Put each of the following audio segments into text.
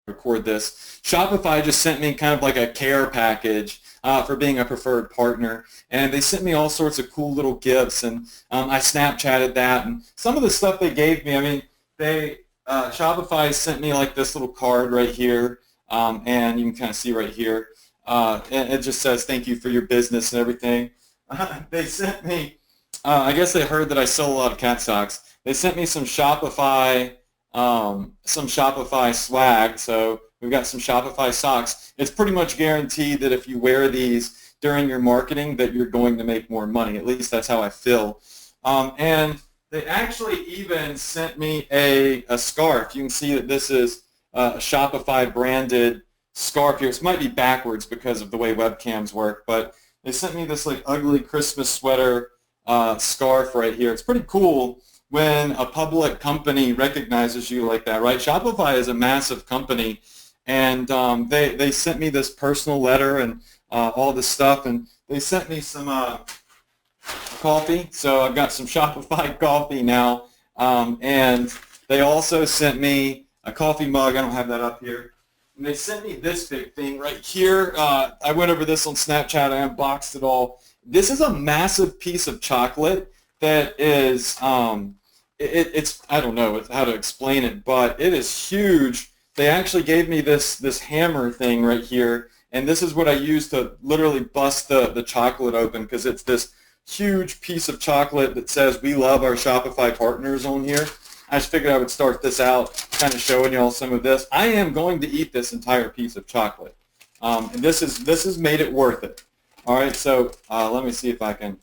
record this. Shopify just sent me kind of like a care package for being a preferred partner, and they sent me all sorts of cool little gifts, and I Snapchatted that, and some of the stuff they gave me, I mean, Shopify sent me like this little card right here, and you can kind of see right here, and it just says thank you for your business and everything. They sent me, I guess they heard that I sell a lot of cat socks. They sent me some Shopify swag, so we've got some Shopify socks. It's pretty much guaranteed that if you wear these during your marketing that you're going to make more money. At least that's how I feel. And they actually even sent me a scarf. You can see that this is a Shopify branded scarf here. It might be backwards because of the way webcams work, but they sent me this like ugly Christmas sweater scarf right here. It's pretty cool when a public company recognizes you like that, right? Shopify is a massive company, and they sent me this personal letter and all this stuff, and they sent me some coffee. So I've got some Shopify coffee now, and they also sent me a coffee mug. I don't have that up here. And they sent me this big thing right here. I went over this on Snapchat. I unboxed it all. This is a massive piece of chocolate that is, it's I don't know how to explain it, but it is huge. They actually gave me this hammer thing right here, and this is what I use to literally bust the chocolate open, because it's this huge piece of chocolate that says we love our Shopify partners on here. I just figured I would start this out, kind of showing y'all some of this. I am going to eat this entire piece of chocolate, and this has made it worth it. All right, so let me see if I can.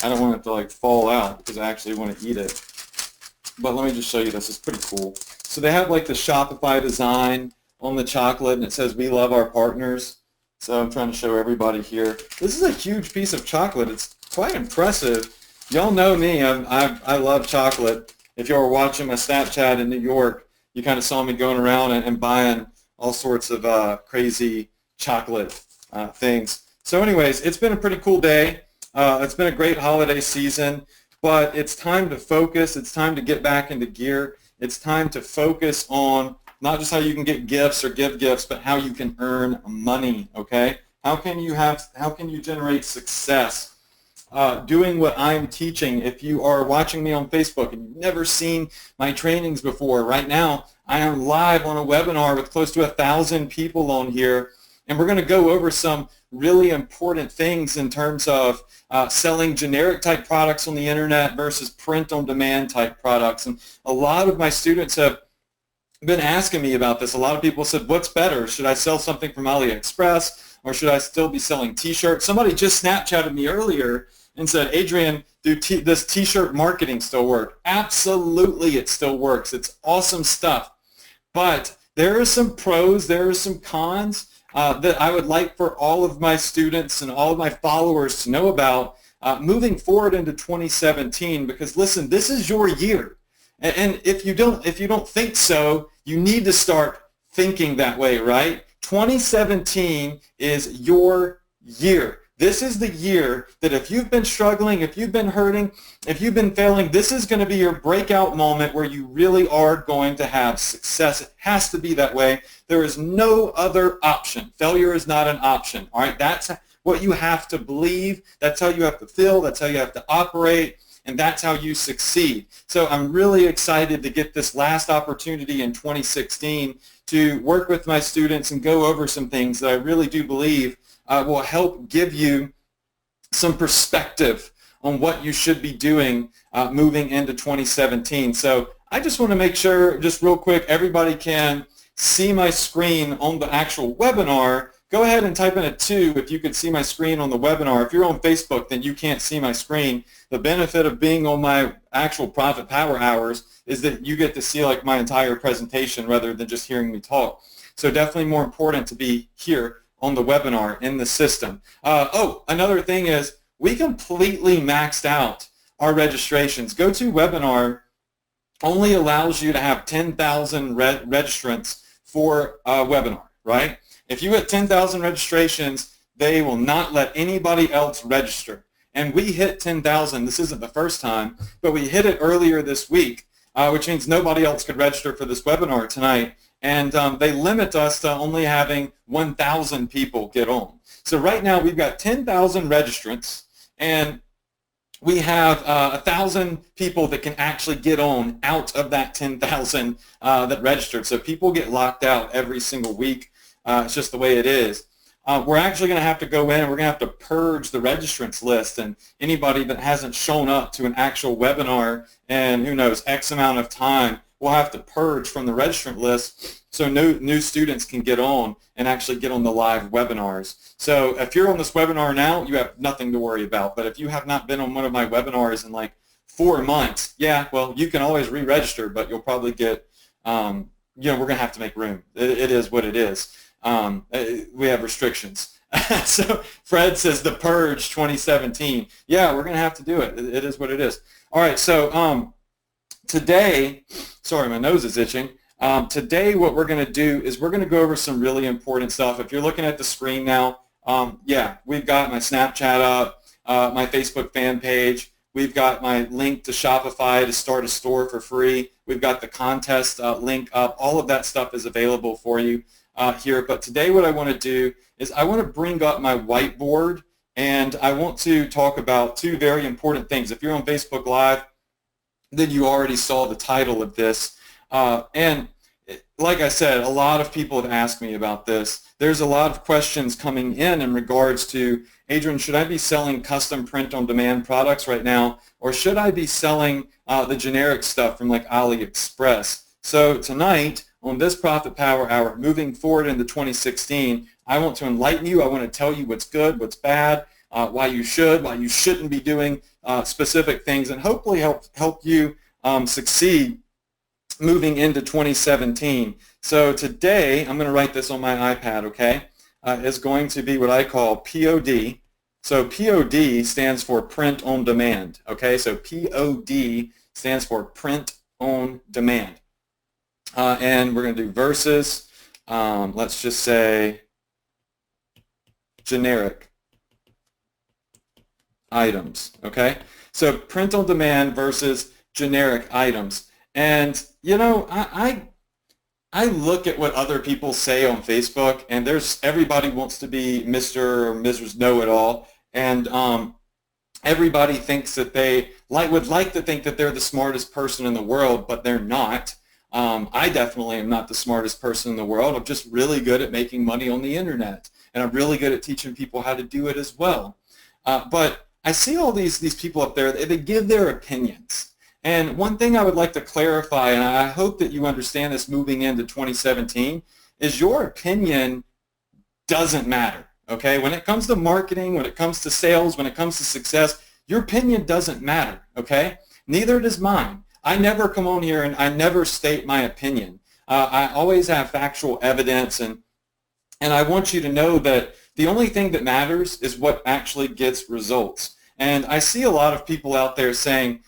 I don't want it to like fall out because I actually want to eat it. But let me just show you this. It's pretty cool. So they have like the Shopify design on the chocolate, and it says we love our partners. So I'm trying to show everybody here. This is a huge piece of chocolate. It's quite impressive. Y'all know me. I love chocolate. If y'all were watching my Snapchat in New York, you kind of saw me going around and buying all sorts of crazy chocolate things. So anyways, it's been a pretty cool day. It's been a great holiday season, but it's time to focus. It's time to get back into gear. It's time to focus on not just how you can get gifts or give gifts, but how you can earn money, okay? How can you generate success doing what I'm teaching? If you are watching me on Facebook and you've never seen my trainings before, right now I am live on a webinar with close to 1,000 people on here, and we're going to go over some really important things in terms of selling generic type products on the internet versus print on demand type products. And a lot of my students have been asking me about this. A lot of people said, what's better? Should I sell something from AliExpress, or should I still be selling t-shirts? Somebody just Snapchatted me earlier and said, Adrian, does t-shirt marketing still work? Absolutely, it still works. It's awesome stuff. But there are some pros, there are some cons that I would like for all of my students and all of my followers to know about moving forward into 2017. Because listen, this is your year, and if you don't think so, you need to start thinking that way, right? 2017 is your year. This is the year that if you've been struggling, if you've been hurting, if you've been failing, this is going to be your breakout moment where you really are going to have success. It has to be that way. There is no other option. Failure is not an option. All right, that's what you have to believe. That's how you have to feel. That's how you have to operate. And that's how you succeed. So I'm really excited to get this last opportunity in 2016 to work with my students and go over some things that I really do believe will help give you some perspective on what you should be doing moving into 2017. So I just want to make sure, just real quick, everybody can see my screen on the actual webinar. Go ahead and type in a 2 if you could see my screen on the webinar. If you're on Facebook, then you can't see my screen. The benefit of being on my actual Profit Power Hours is that you get to see like my entire presentation rather than just hearing me talk. So definitely more important to be here on the webinar in the system. Another thing is we completely maxed out our registrations. GoToWebinar only allows you to have 10,000 registrants for a webinar, right? If you hit 10,000 registrations, they will not let anybody else register. And we hit 10,000. This isn't the first time, but we hit it earlier this week, which means nobody else could register for this webinar tonight. and they limit us to only having 1,000 people get on. So right now we've got 10,000 registrants, and we have 1,000 people that can actually get on out of that 10,000 that registered. So people get locked out every single week. It's just the way it is. We're actually going to have to go in and we're going to have to purge the registrants list, and anybody that hasn't shown up to an actual webinar and, who knows, X amount of time, we'll have to purge from the registrant list so new students can get on and actually get on the live webinars. So if you're on this webinar now, you have nothing to worry about. But if you have not been on one of my webinars in like 4 months, yeah, well, you can always re-register, but you'll probably get, we're going to have to make room. It is what it is. We have restrictions. So Fred says the Purge 2017. Yeah, we're going to have to do it. It is what it is. All right, so today, sorry, my nose is itching. Today what we're going to do is we're going to go over some really important stuff. If you're looking at the screen now, yeah, we've got my Snapchat up, my Facebook fan page. We've got my link to Shopify to start a store for free. We've got the contest link up. All of that stuff is available for you here. But today what I want to do is I want to bring up my whiteboard, and I want to talk about two very important things. If you're on Facebook Live, then you already saw the title of this. And like I said, a lot of people have asked me about this. There's a lot of questions coming in regards to, Adrian, should I be selling custom print-on-demand products right now, or should I be selling the generic stuff from like AliExpress? So tonight, on this Profit Power Hour, moving forward into 2016, I want to enlighten you. I want to tell you what's good, what's bad, why you should, why you shouldn't be doing specific things, and hopefully help you succeed moving into 2017. So today, I'm going to write this on my iPad, okay? Is going to be what I call POD. So POD stands for Print on Demand, okay? So POD stands for Print on Demand. And we're going to do versus, let's just say, generic items, okay? So print on demand versus generic items. And, you know, I look at what other people say on Facebook, and everybody wants to be Mr. or Mrs. Know-It-All, and everybody thinks that they would like to think that they're the smartest person in the world, but they're not. I definitely am not the smartest person in the world. I'm just really good at making money on the internet, and I'm really good at teaching people how to do it as well. But I see all these people up there, they give their opinions. And one thing I would like to clarify, and I hope that you understand this moving into 2017, is your opinion doesn't matter, okay? When it comes to marketing, when it comes to sales, when it comes to success, your opinion doesn't matter, okay? Neither does mine. I never come on here and I never state my opinion. I always have factual evidence, and I want you to know that the only thing that matters is what actually gets results. And I see a lot of people out there saying,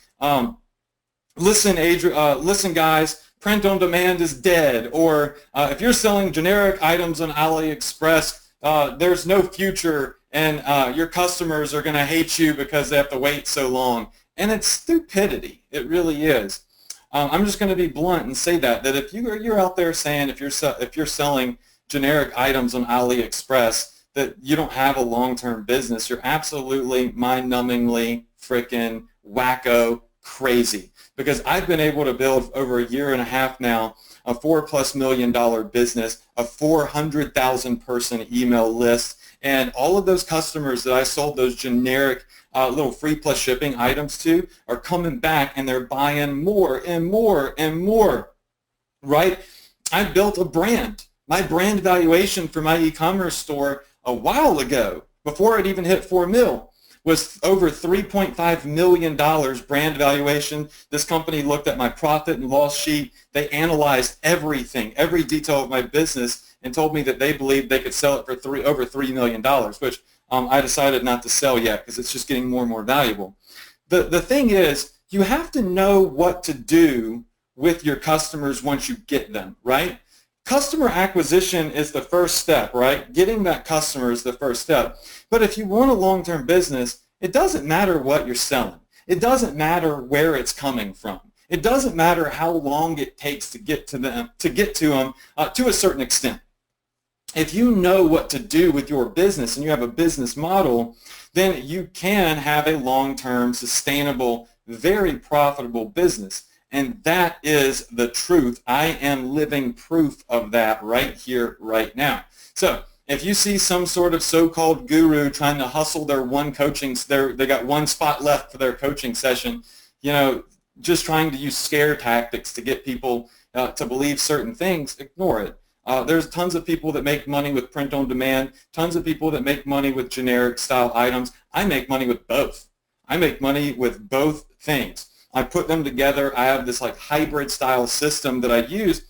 listen, Adrian, listen, guys, print on demand is dead. Or if you're selling generic items on AliExpress, there's no future, and your customers are going to hate you because they have to wait so long. And it's stupidity. It really is. I'm just going to be blunt and say that if you're out there saying if you're selling generic items on AliExpress that you don't have a long-term business, you're absolutely mind-numbingly freaking wacko crazy. Because I've been able to build over a year and a half now a $4+ million business, a 400,000 person email list, and all of those customers that I sold those generic little free plus shipping items to are coming back, and they're buying more and more and more, right? I built a brand. My brand valuation for my e-commerce store a while ago, before it even hit 4 mil, was over $3.5 million brand valuation. This company looked at my profit and loss sheet. They analyzed everything, every detail of my business, and told me that they believed they could sell it for over $3 million, which I decided not to sell yet because it's just getting more and more valuable. The thing is, you have to know what to do with your customers once you get them, right? Customer acquisition is the first step, right? Getting that customer is the first step. But if you want a long-term business, it doesn't matter what you're selling. It doesn't matter where it's coming from. It doesn't matter how long it takes to get to them, to a certain extent. If you know what to do with your business and you have a business model, then you can have a long-term, sustainable, very profitable business. And that is the truth. I am living proof of that right here, right now. So if you see some sort of so-called guru trying to hustle their they got one spot left for their coaching session, just trying to use scare tactics to get people to believe certain things, ignore it. There's tons of people that make money with print on demand, tons of people that make money with generic style items. I make money with both. I make money with both things. I put them together. I have this like hybrid style system that I use,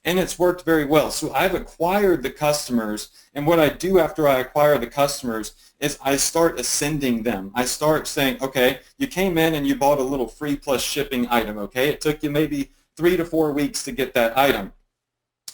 and it's worked very well. So I've acquired the customers, and what I do after I acquire the customers is I start ascending them. I start saying, okay, you came in and you bought a little free plus shipping item, okay? It took you maybe 3 to 4 weeks to get that item.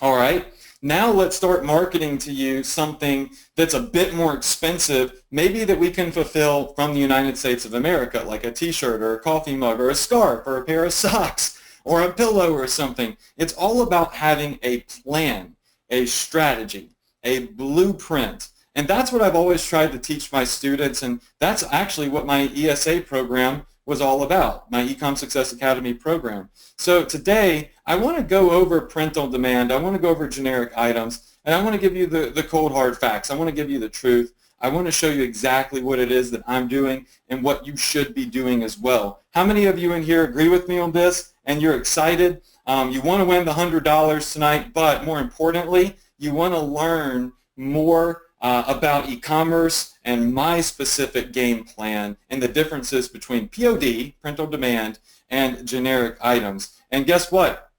All right, now let's start marketing to you something that's a bit more expensive, maybe that we can fulfill from the United States of America, like a t-shirt or a coffee mug or a scarf or a pair of socks or a pillow or something. It's all about having a plan, a strategy, a blueprint. And that's what I've always tried to teach my students, and that's actually what my ESA program was all about, my Ecom Success Academy program. So today, I want to go over print on demand, I want to go over generic items, and I want to give you the cold hard facts. I want to give you the truth. I want to show you exactly what it is that I'm doing and what you should be doing as well. How many of you in here agree with me on this and you're excited? You want to win the $100 tonight, but more importantly, you want to learn more about e-commerce and my specific game plan and the differences between POD, print on demand, and generic items. And guess what?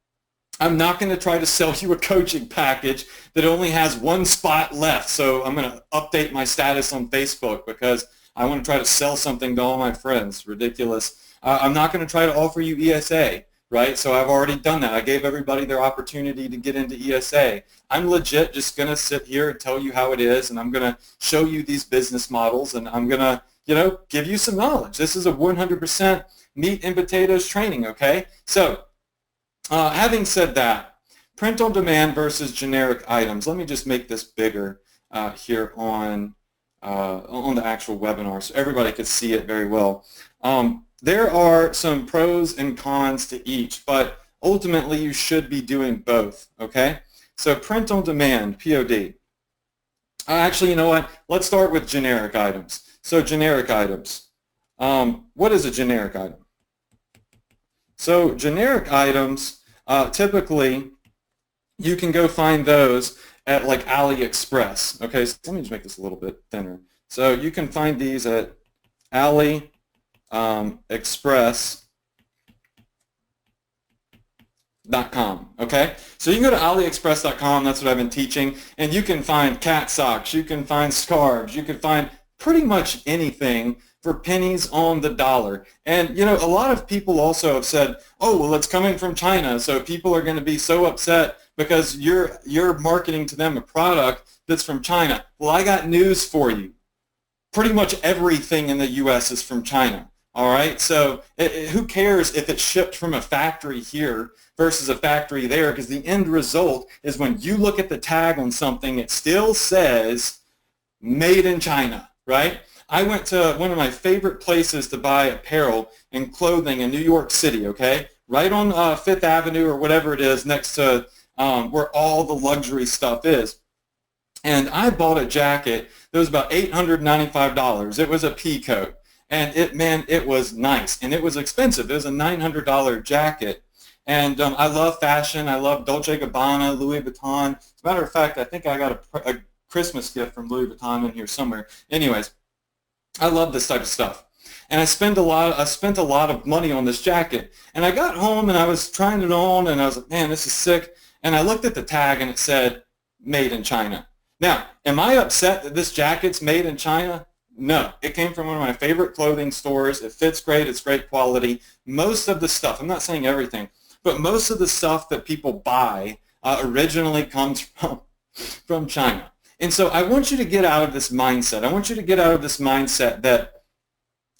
I'm not going to try to sell you a coaching package that only has one spot left. So I'm going to update my status on Facebook because I want to try to sell something to all my friends. Ridiculous. I'm not going to try to offer you ESA. Right? So I've already done that. I gave everybody their opportunity to get into ESA. I'm legit just going to sit here and tell you how it is, and I'm going to show you these business models, and I'm going to, give you some knowledge. This is a 100% meat and potatoes training, okay? So having said that, print on demand versus generic items. Let me just make this bigger here on the actual webinar so everybody could see it very well. There are some pros and cons to each, but ultimately you should be doing both, okay? So print on demand, POD. Actually, you know what? Let's start with generic items. So generic items. What is a generic item? So generic items, typically, you can go find those at like AliExpress, okay? So let me just make this a little bit thinner. So you can find these at AliExpress.com, okay? So you can go to AliExpress.com, that's what I've been teaching, and you can find cat socks, you can find scarves, you can find pretty much anything for pennies on the dollar. And, a lot of people also have said, oh, well, it's coming from China, so people are going to be so upset because you're marketing to them a product that's from China. Well, I got news for you. Pretty much everything in the U.S. is from China. All right, so who cares if it's shipped from a factory here versus a factory there, because the end result is when you look at the tag on something, it still says made in China, right? I went to one of my favorite places to buy apparel and clothing in New York City, okay? Right on Fifth Avenue or whatever it is next to where all the luxury stuff is. And I bought a jacket that was about $895. It was a pea coat. And it was nice, and it was expensive. It was a $900 jacket, and I love fashion. I love Dolce & Gabbana, Louis Vuitton. As a matter of fact, I think I got a Christmas gift from Louis Vuitton in here somewhere. Anyways, I love this type of stuff, and I spent a lot of money on this jacket. And I got home and I was trying it on, and I was like, man, this is sick. And I looked at the tag, and it said made in China. Now, am I upset that this jacket's made in China? No, it came from one of my favorite clothing stores. It fits great. It's great quality. Most of the stuff, I'm not saying everything, but most of the stuff that people buy originally comes from China. And so I want you to get out of this mindset. I want you to get out of this mindset that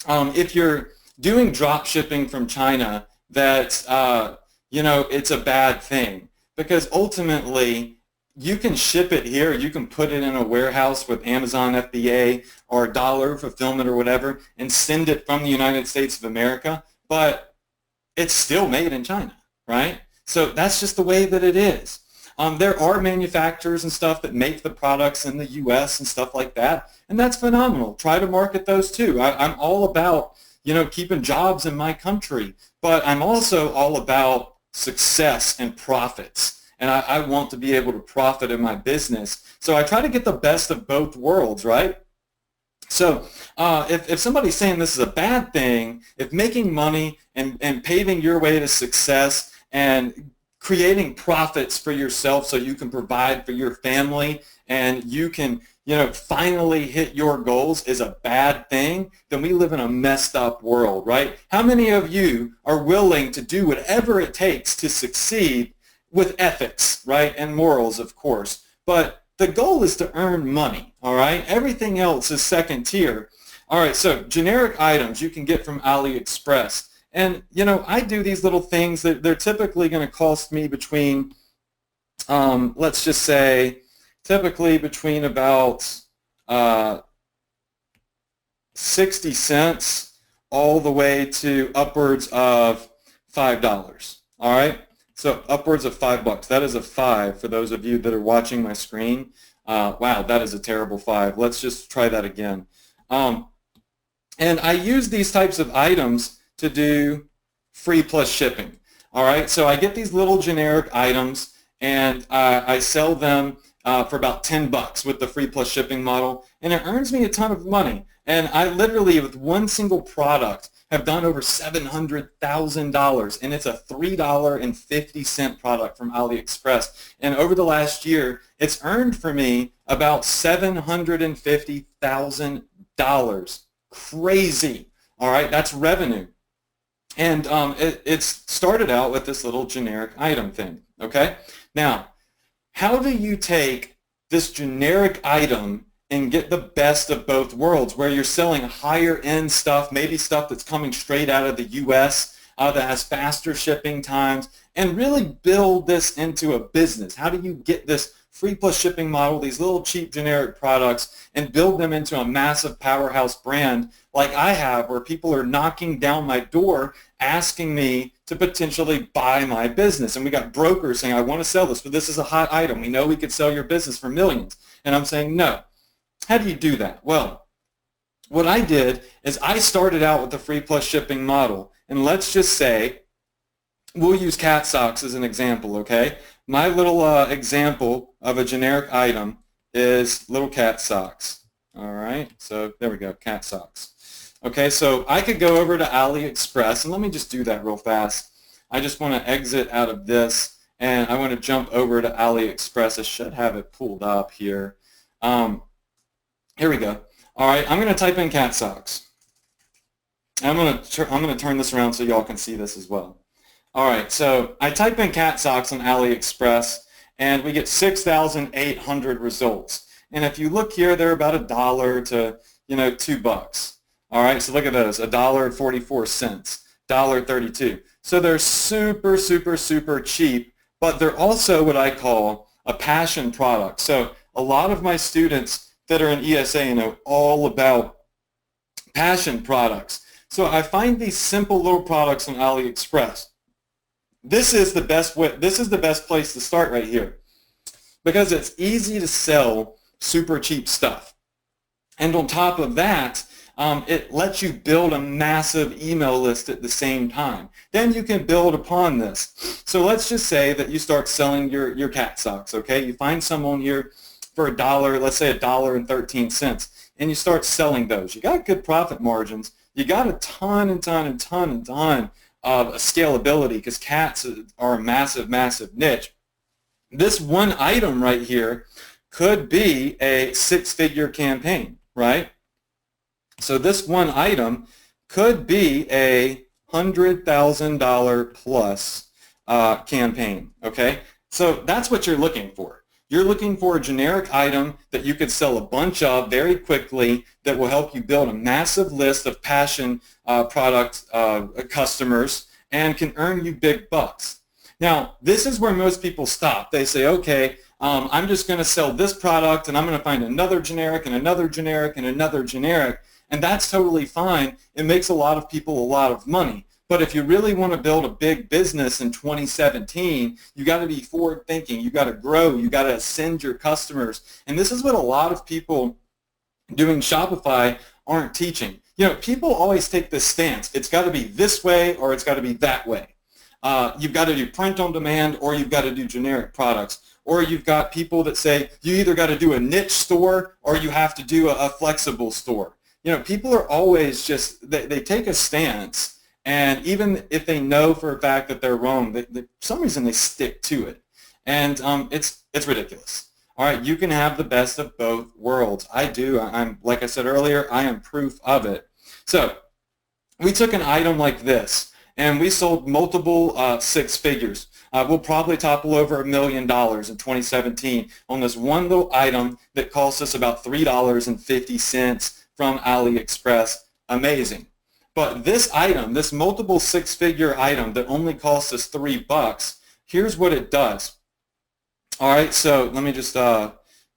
if you're doing drop shipping from China, that you know, it's a bad thing, because ultimately you can ship it here, you can put it in a warehouse with Amazon FBA or dollar fulfillment or whatever and send it from the United States of America, but it's still made in China, right? So that's just the way that it is. There are manufacturers and stuff that make the products in the U.S. and stuff like that, and that's phenomenal. Try to market those too. I'm all about, you know, keeping jobs in my country, but I'm also all about success and profits, and I want to be able to profit in my business. So I try to get the best of both worlds, right? So if somebody's saying this is a bad thing, if making money and paving your way to success and creating profits for yourself so you can provide for your family and you can, you know, finally hit your goals is a bad thing, then we live in a messed up world, right? How many of you are willing to do whatever it takes to succeed with ethics, right, and morals, of course? But the goal is to earn money, all right? Everything else is second tier. All right, so generic items you can get from AliExpress. And, you know, I do these little things that they're typically going to cost me between, let's just say, typically between about 60 cents all the way to upwards of $5. All right? So upwards of $5. That is a 5 for those of you that are watching my screen. Wow, that is a terrible 5. Let's just try that again. And I use these types of items to do free plus shipping. All right, so I get these little generic items and I sell them for about $10 with the free plus shipping model, and it earns me a ton of money. And I literally, with one single product, have done over $700,000, and it's a $3.50 product from AliExpress. And over the last year, it's earned for me about $750,000. Crazy. All right, that's revenue. And it started out with this little generic item thing, okay? Now, how do you take this generic item and get the best of both worlds, where you're selling higher end stuff, maybe stuff that's coming straight out of the U.S. That has faster shipping times, and really build this into a business? How do you get this free plus shipping model, these little cheap generic products, and build them into a massive powerhouse brand like I have, where people are knocking down my door asking me to potentially buy my business? And we got brokers saying, I want to sell this, but this is a hot item. We know we could sell your business for millions. And I'm saying, no. How do you do that? Well, what I did is I started out with the free plus shipping model. And let's just say, we'll use cat socks as an example, okay? My little example of a generic item is little cat socks. All right, so there we go, cat socks. Okay, so I could go over to AliExpress, and let me just do that real fast. I just want to exit out of this, and I want to jump over to AliExpress. I should have it pulled up here. Here we go. All right, I'm going to type in cat socks. I'm going to turn this around so y'all can see this as well. All right, so I type in cat socks on AliExpress, and we get 6,800 results. And if you look here, they're about $1 to, you know, $2. All right, so look at those, $1.44, $1.32. So they're super, super, super cheap, but they're also what I call a passion product. So a lot of my students that are in ESA know all about passion products. So I find these simple little products on AliExpress. This is the best way, this is the best place to start right here, because it's easy to sell super cheap stuff. And on top of that, it lets you build a massive email list at the same time. Then you can build upon this. So let's just say that you start selling your cat socks, okay? You find someone here for $1, let's say $1.13, and you start selling those. You got good profit margins. You got a ton of scalability, because cats are a massive, massive niche. This one item right here could be a six-figure campaign, right? So this one item could be a $100,000 plus campaign, okay? So that's what you're looking for. You're looking for a generic item that you could sell a bunch of very quickly, that will help you build a massive list of passion product customers, and can earn you big bucks. Now, this is where most people stop. They say, okay, I'm just going to sell this product, and I'm going to find another generic and another generic and another generic, and that's totally fine. It makes a lot of people a lot of money. But if you really want to build a big business in 2017, you got to be forward thinking. You got to grow. You got to ascend your customers. And this is what a lot of people doing Shopify aren't teaching. You know, people always take this stance. It's got to be this way or it's got to be that way. You've got to do print on demand or you've got to do generic products. Or you've got people that say you either got to do a niche store or you have to do a flexible store. You know, people are always just, they take a stance. And even if they know for a fact that they're wrong, for some reason they stick to it. And it's ridiculous. All right, you can have the best of both worlds. I do. I'm, like I said earlier, I am proof of it. So we took an item like this, and we sold multiple six figures. We'll probably topple over $1 million in 2017 on this one little item that cost us about $3.50 from AliExpress. Amazing. But this item, this multiple six-figure item that only costs us $3, here's what it does. All right, so let me just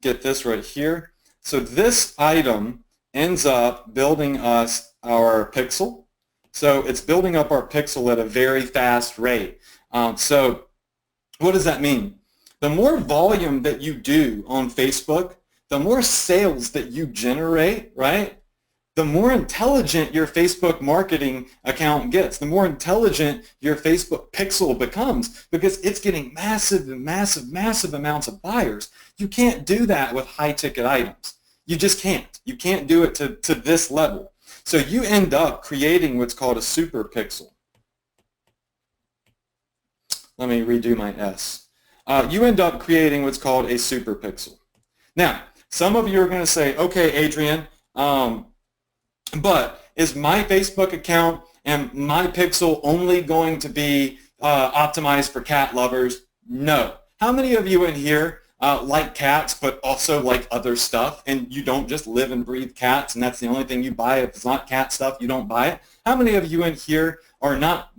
get this right here. So this item ends up building us our pixel. So it's building up our pixel at a very fast rate. So what does that mean? The more volume that you do on Facebook, the more sales that you generate, right? The more intelligent your Facebook marketing account gets, the more intelligent your Facebook pixel becomes because it's getting massive and massive, massive amounts of buyers. You can't do that with high-ticket items. You just can't. You can't do it to this level. So you end up creating what's called a super pixel. Let me redo my S. You end up creating what's called a super pixel. Now, some of you are going to say, okay, Adrian, but is my Facebook account and my pixel only going to be optimized for cat lovers? No. How many of you in here like cats but also like other stuff and you don't just live and breathe cats and that's the only thing you buy? If it's not cat stuff, you don't buy it? How many of you in here are not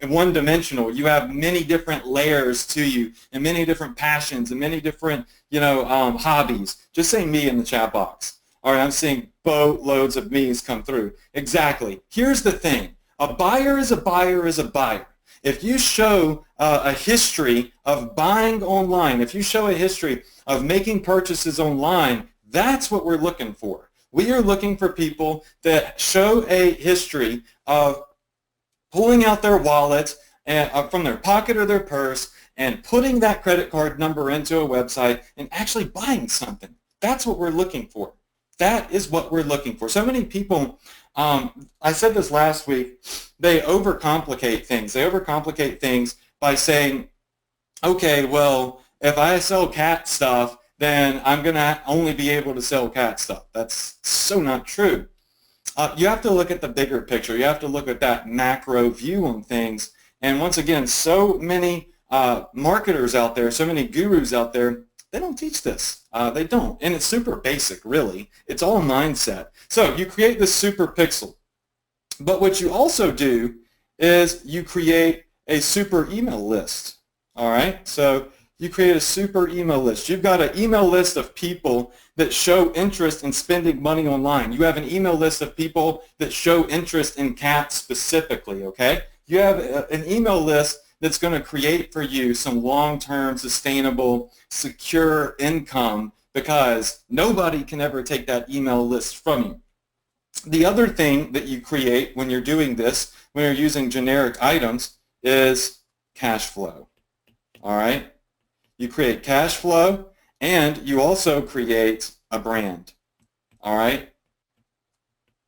one-dimensional? You have many different layers to you and many different passions and many different, hobbies. Just say me in the chat box. All right, I'm seeing boatloads of me's come through. Exactly. Here's the thing. A buyer is a buyer is a buyer. If you show a history of buying online, if you show a history of making purchases online, that's what we're looking for. We are looking for people that show a history of pulling out their wallet and, from their pocket or their purse and putting that credit card number into a website and actually buying something. That's what we're looking for. That is what we're looking for. So many people, I said this last week, they overcomplicate things. They overcomplicate things by saying, okay, well, if I sell cat stuff, then I'm going to only be able to sell cat stuff. That's so not true. You have to look at the bigger picture. You have to look at that macro view on things. And once again, so many marketers out there, so many gurus out there, they don't teach this. They don't. And it's super basic, really. It's all mindset. So you create this super pixel. But what you also do is you create a super email list. All right? So you create a super email list. You've got an email list of people that show interest in spending money online. You have an email list of people that show interest in cats specifically, okay? You have an email list that's going to create for you some long-term, sustainable, secure income because nobody can ever take that email list from you. The other thing that you create when you're doing this, when you're using generic items, is cash flow. All right? You create cash flow, and you also create a brand. All right?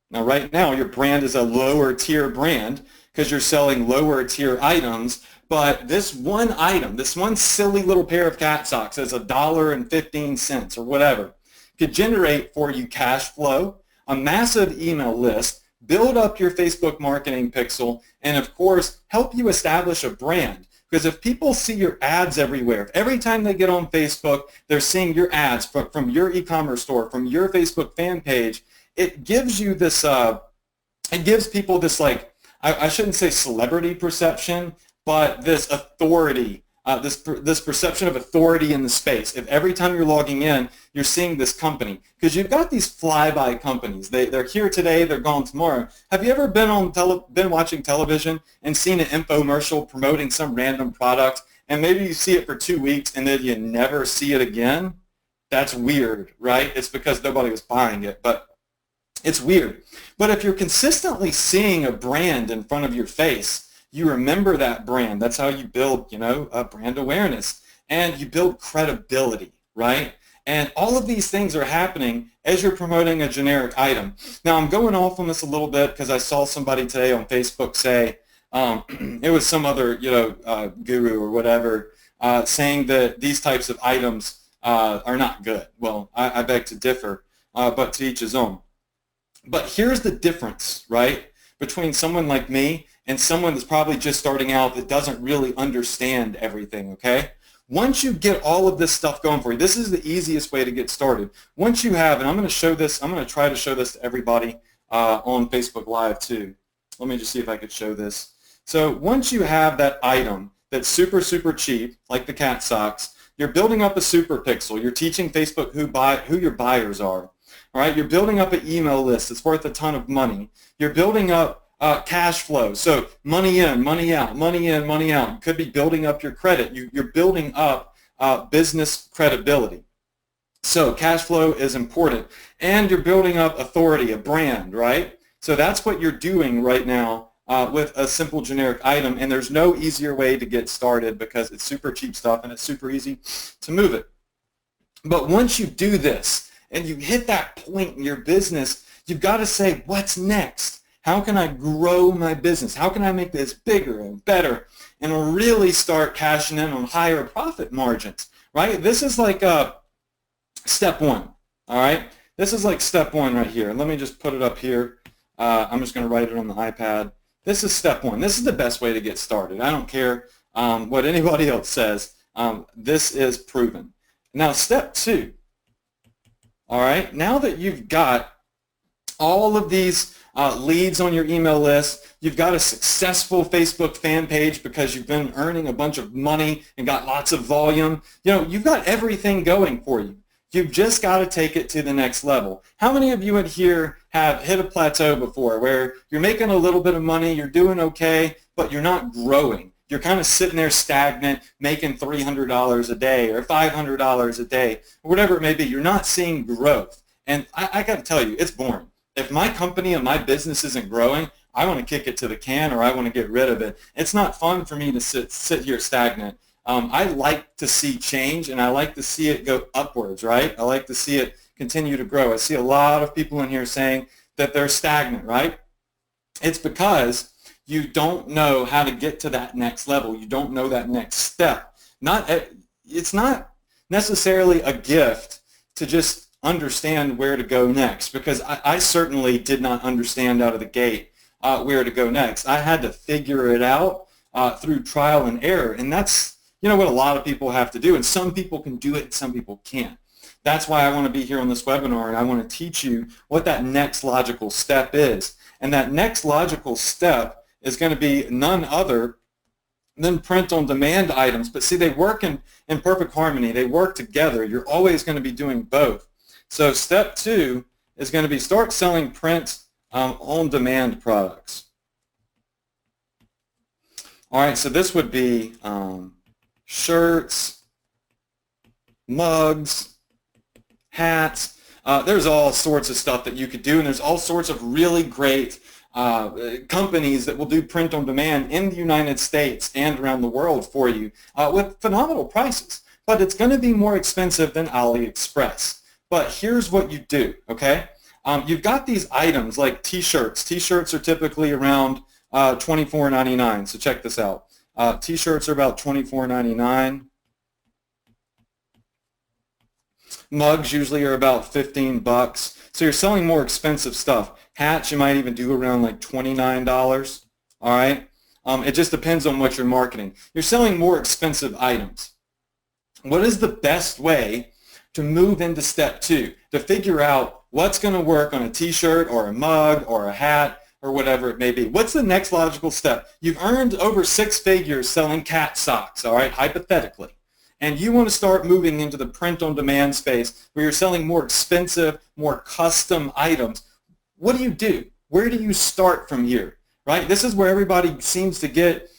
Now, right now, your brand is a lower-tier brand because you're selling lower-tier items. But this one item, this one silly little pair of cat socks that's $1.15 or whatever, could generate for you cash flow, a massive email list, build up your Facebook marketing pixel, and of course, help you establish a brand. Because if people see your ads everywhere, if every time they get on Facebook, they're seeing your ads from your e-commerce store, from your Facebook fan page, it gives you this, it gives people this like I shouldn't say celebrity perception, but this authority, this perception of authority in the space. If every time you're logging in, you're seeing this company, because you've got these flyby companies. They're here today, they're gone tomorrow. Have you ever been watching television and seen an infomercial promoting some random product, and maybe you see it for 2 weeks and then you never see it again? That's weird, right? It's because nobody was buying it, but it's weird. But if you're consistently seeing a brand in front of your face, you remember that brand. That's how you build, brand awareness, and you build credibility, right? And all of these things are happening as you're promoting a generic item. Now, I'm going off on this a little bit because I saw somebody today on Facebook say, it was some other, guru or whatever, saying that these types of items are not good. Well, I beg to differ, but to each his own. But here's the difference, right, between someone like me and someone that's probably just starting out that doesn't really understand everything, okay? Once you get all of this stuff going for you, this is the easiest way to get started. Once you have, and I'm going to show this, I'm going to try to show this to everybody on Facebook Live too. Let me just see if I could show this. So once you have that item that's super, super cheap, like the cat socks, you're building up a super pixel. You're teaching Facebook who your buyers are. All right, you're building up an email list that's worth a ton of money. You're building up cash flow, so money in, money out, money in, money out. You could be building up your credit. You're building up business credibility. So cash flow is important, and you're building up authority, a brand, right? So that's what you're doing right now with a simple generic item, and there's no easier way to get started because it's super cheap stuff and it's super easy to move it. But once you do this and you hit that point in your business, you've got to say, what's next? How can I grow my business? How can I make this bigger and better and really start cashing in on higher profit margins, right? This is like step one, all right? This is like step one right here. Let me just put it up here. I'm just going to write it on the iPad. This is step one. This is the best way to get started. I don't care what anybody else says. This is proven. Now, step two, all right? Now that you've got all of these leads on your email list, you've got a successful Facebook fan page because you've been earning a bunch of money and got lots of volume, you've got everything going for you. You've just got to take it to the next level. How many of you in here have hit a plateau before where you're making a little bit of money, you're doing okay, but you're not growing? You're kind of sitting there stagnant, making $300 a day or $500 a day, or whatever it may be. You're not seeing growth. And I got to tell you, it's boring. If my company and my business isn't growing, I want to kick it to the can or I want to get rid of it. It's not fun for me to sit here stagnant. I like to see change, and I like to see it go upwards, right? I like to see it continue to grow. I see a lot of people in here saying that they're stagnant, right? It's because you don't know how to get to that next level. You don't know that next step. It's not necessarily a gift to just understand where to go next, because I certainly did not understand out of the gate where to go next. I had to figure it out through trial and error, and that's what a lot of people have to do, and some people can do it and some people can't. That's why I want to be here on this webinar, and I want to teach you what that next logical step is. And that next logical step is going to be none other than print-on-demand items. But see, they work in perfect harmony. They work together. You're always going to be doing both. So step two is going to be start selling print-on-demand products. All right, so this would be shirts, mugs, hats. There's all sorts of stuff that you could do, and there's all sorts of really great companies that will do print on demand in the United States and around the world for you with phenomenal prices. But it's going to be more expensive than AliExpress. But here's what you do, okay? You've got these items like T-shirts. T-shirts are typically around $24.99, so check this out. T-shirts are about $24.99. Mugs usually are about 15 bucks. So you're selling more expensive stuff. Hats you might even do around like $29. All right? It just depends on what you're marketing. You're selling more expensive items. What is the best way to move into step two? To figure out what's going to work on a T-shirt or a mug or a hat or whatever it may be. What's the next logical step? You've earned over 6 figures selling cat socks, all right, hypothetically. And you want to start moving into the print-on-demand space where you're selling more expensive, more custom items. What do? Where do you start from here, right? This is where everybody seems to get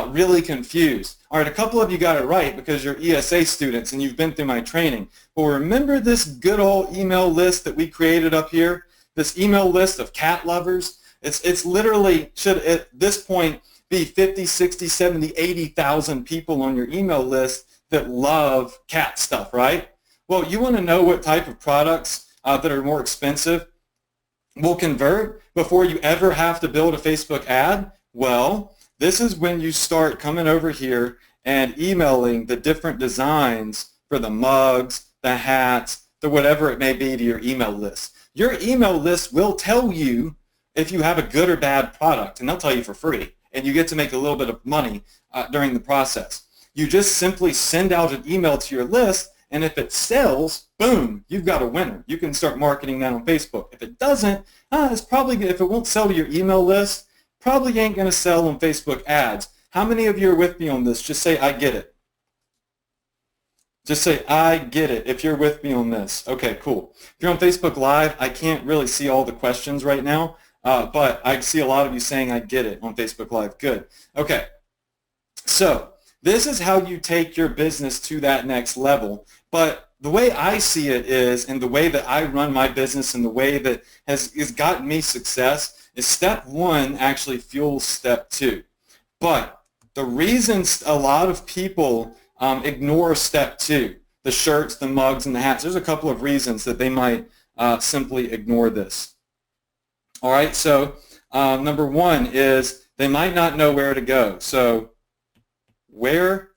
really confused. All right, a couple of you got it right because you're ESA students and you've been through my training. But remember this good old email list that we created up here? This email list of cat lovers? It's literally, should at this point be 50, 60, 70, 80,000 people on your email list that love cat stuff, right? Well, you want to know what type of products that are more expensive will convert before you ever have to build a Facebook ad? Well, this is when you start coming over here and emailing the different designs for the mugs, the hats, the whatever it may be to your email list. Your email list will tell you if you have a good or bad product, and they'll tell you for free, and you get to make a little bit of money during the process. You just simply send out an email to your list, and if it sells, boom, you've got a winner. You can start marketing that on Facebook. If it doesn't, it's probably, if it won't sell to your email list, probably ain't going to sell on Facebook ads. How many of you are with me on this? Just say, I get it. Just say, I get it, if you're with me on this. Okay, cool. If you're on Facebook Live, I can't really see all the questions right now, but I see a lot of you saying, I get it on Facebook Live. Good. Okay, so this is how you take your business to that next level. But the way I see it is, and the way that I run my business and the way that has gotten me success, is step one actually fuels step two. But the reasons a lot of people ignore step two, the shirts, the mugs, and the hats, there's a couple of reasons that they might simply ignore this. All right, so number one is they might not know where to go. So where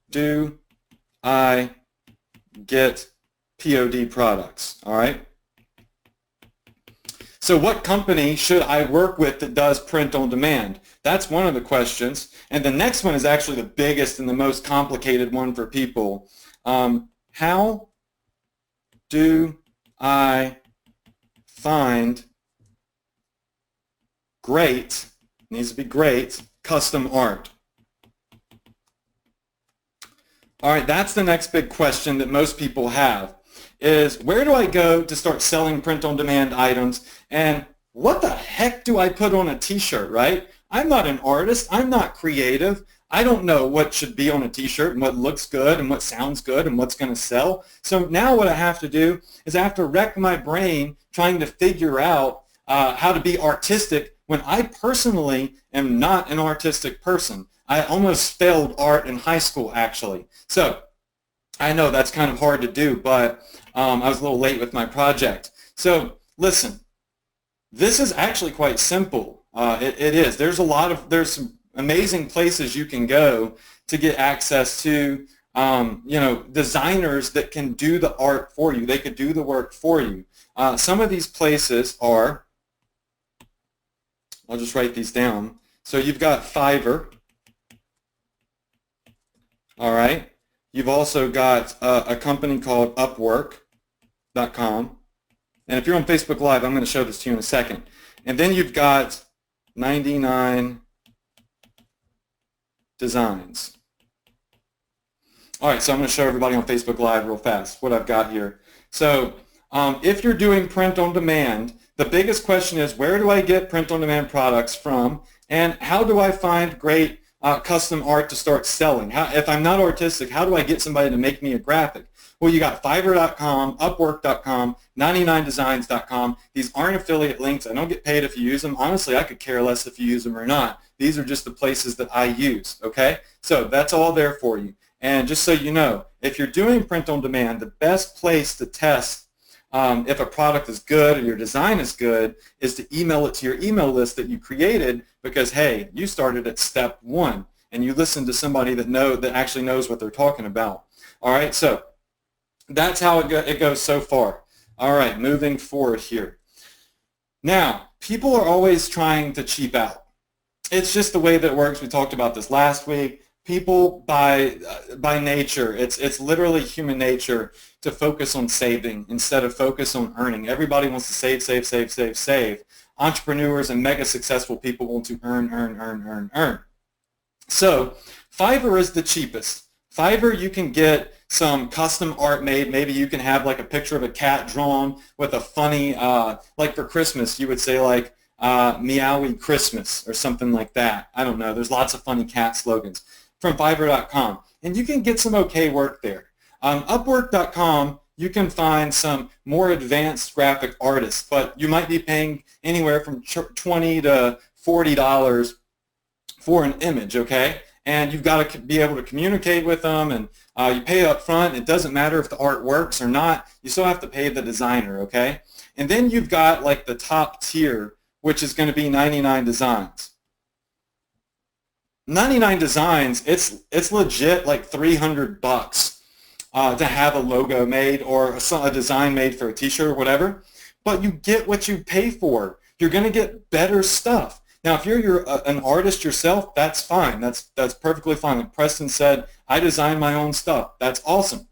do I get POD products? All right. So what company should I work with that does print on demand? That's one of the questions. And the next one is actually the biggest and the most complicated one for people. How do I find great, needs to be great, custom art? All right, that's the next big question that most people have, is where do I go to start selling print-on-demand items, and what the heck do I put on a t-shirt, right? I'm not an artist. I'm not creative. I don't know what should be on a t-shirt and what looks good and what sounds good and what's going to sell. So now what I have to do is I have to wreck my brain trying to figure out how to be artistic when I personally am not an artistic person. I almost failed art in high school, actually. So I know that's kind of hard to do, but I was a little late with my project. So listen, this is actually quite simple. It is. There's some amazing places you can go to get access to, designers that can do the art for you. They could do the work for you. Some of these places are, I'll just write these down. So you've got Fiverr. All right. You've also got a company called Upwork.com. And if you're on Facebook Live, I'm going to show this to you in a second. And then you've got 99 Designs. All right, so I'm going to show everybody on Facebook Live real fast what I've got here. So if you're doing print on demand, the biggest question is, where do I get print on demand products from, and how do I find great custom art to start selling? If I'm not artistic, how do I get somebody to make me a graphic? Well, you got Fiverr.com, Upwork.com, 99designs.com. These aren't affiliate links. I don't get paid if you use them. Honestly, I could care less if you use them or not. These are just the places that I use, okay? So that's all there for you. And just so you know, if you're doing print on demand, the best place to test if a product is good or your design is good is to email it to your email list that you created, because, hey, you started at step one and you listened to somebody that actually knows what they're talking about. All right, so that's how it goes so far. All right, moving forward here. Now, people are always trying to cheap out. It's just the way that it works. We talked about this last week. People by nature, it's literally human nature to focus on saving instead of focus on earning. Everybody wants to save, save, save, save, save. entrepreneurs and mega successful people want to earn. So Fiverr is the cheapest. Fiverr, you can get some custom art made. Maybe you can have like a picture of a cat drawn with a funny, like for Christmas, you would say like Meowie Christmas or something like that. I don't know. There's lots of funny cat slogans from Fiverr.com. And you can get some okay work there. Upwork.com, you can find some more advanced graphic artists, but you might be paying anywhere from $20 to $40 for an image, okay? And you've got to be able to communicate with them, and you pay up front. It doesn't matter if the art works or not. You still have to pay the designer, okay? And then you've got like the top tier, which is going to be 99 Designs. 99 Designs, it's legit like $300 to have a logo made or a design made for a t-shirt or whatever, but you get what you pay for. You're going to get better stuff. Now, if you're an artist yourself, that's fine. That's perfectly fine. Like Preston said, I design my own stuff. That's awesome.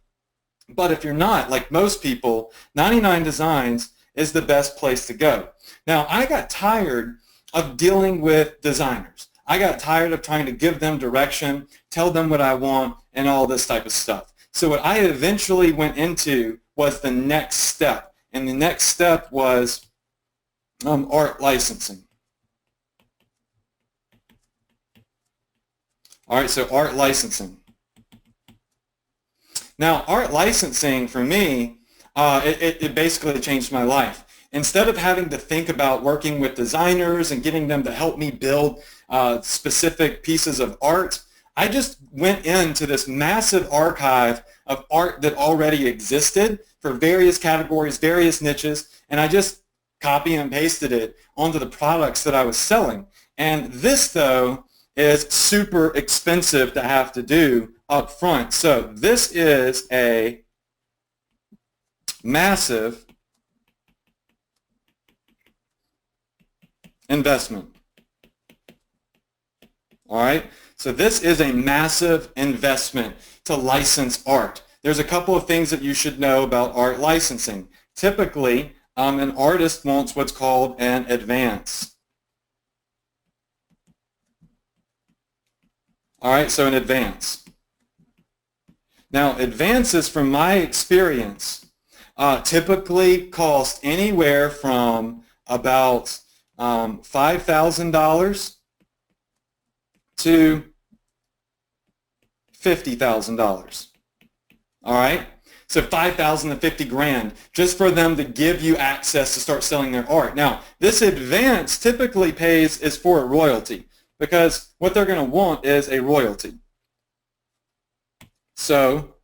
But if you're not, like most people, 99 Designs is the best place to go. Now, I got tired of dealing with designers. I got tired of trying to give them direction, tell them what I want, and all this type of stuff. So what I eventually went into was the next step. And the next step was art licensing. All right, so art licensing. Now, art licensing for me, it basically changed my life. Instead of having to think about working with designers and getting them to help me build specific pieces of art, I just went into this massive archive of art that already existed for various categories, various niches, and I just copy and pasted it onto the products that I was selling. And this, though, is super expensive to have to do up front. So this is a massive investment. All right, so this is a massive investment to license art. There's a couple of things that you should know about art licensing. Typically, an artist wants what's called an advance. All right, so an advance. Now, advances, from my experience, typically cost anywhere from about $5,000 to $50,000. All right, so $5,000 to $50,000 just for them to give you access to start selling their art. Now, this advance typically is for a royalty, because what they're going to want is a royalty. So,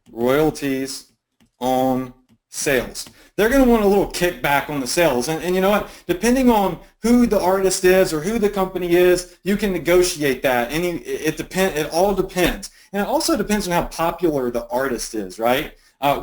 royalties on sales. They're going to want a little kickback on the sales. And you know what? Depending on who the artist is or who the company is, you can negotiate that. It all depends. And it also depends on how popular the artist is, right?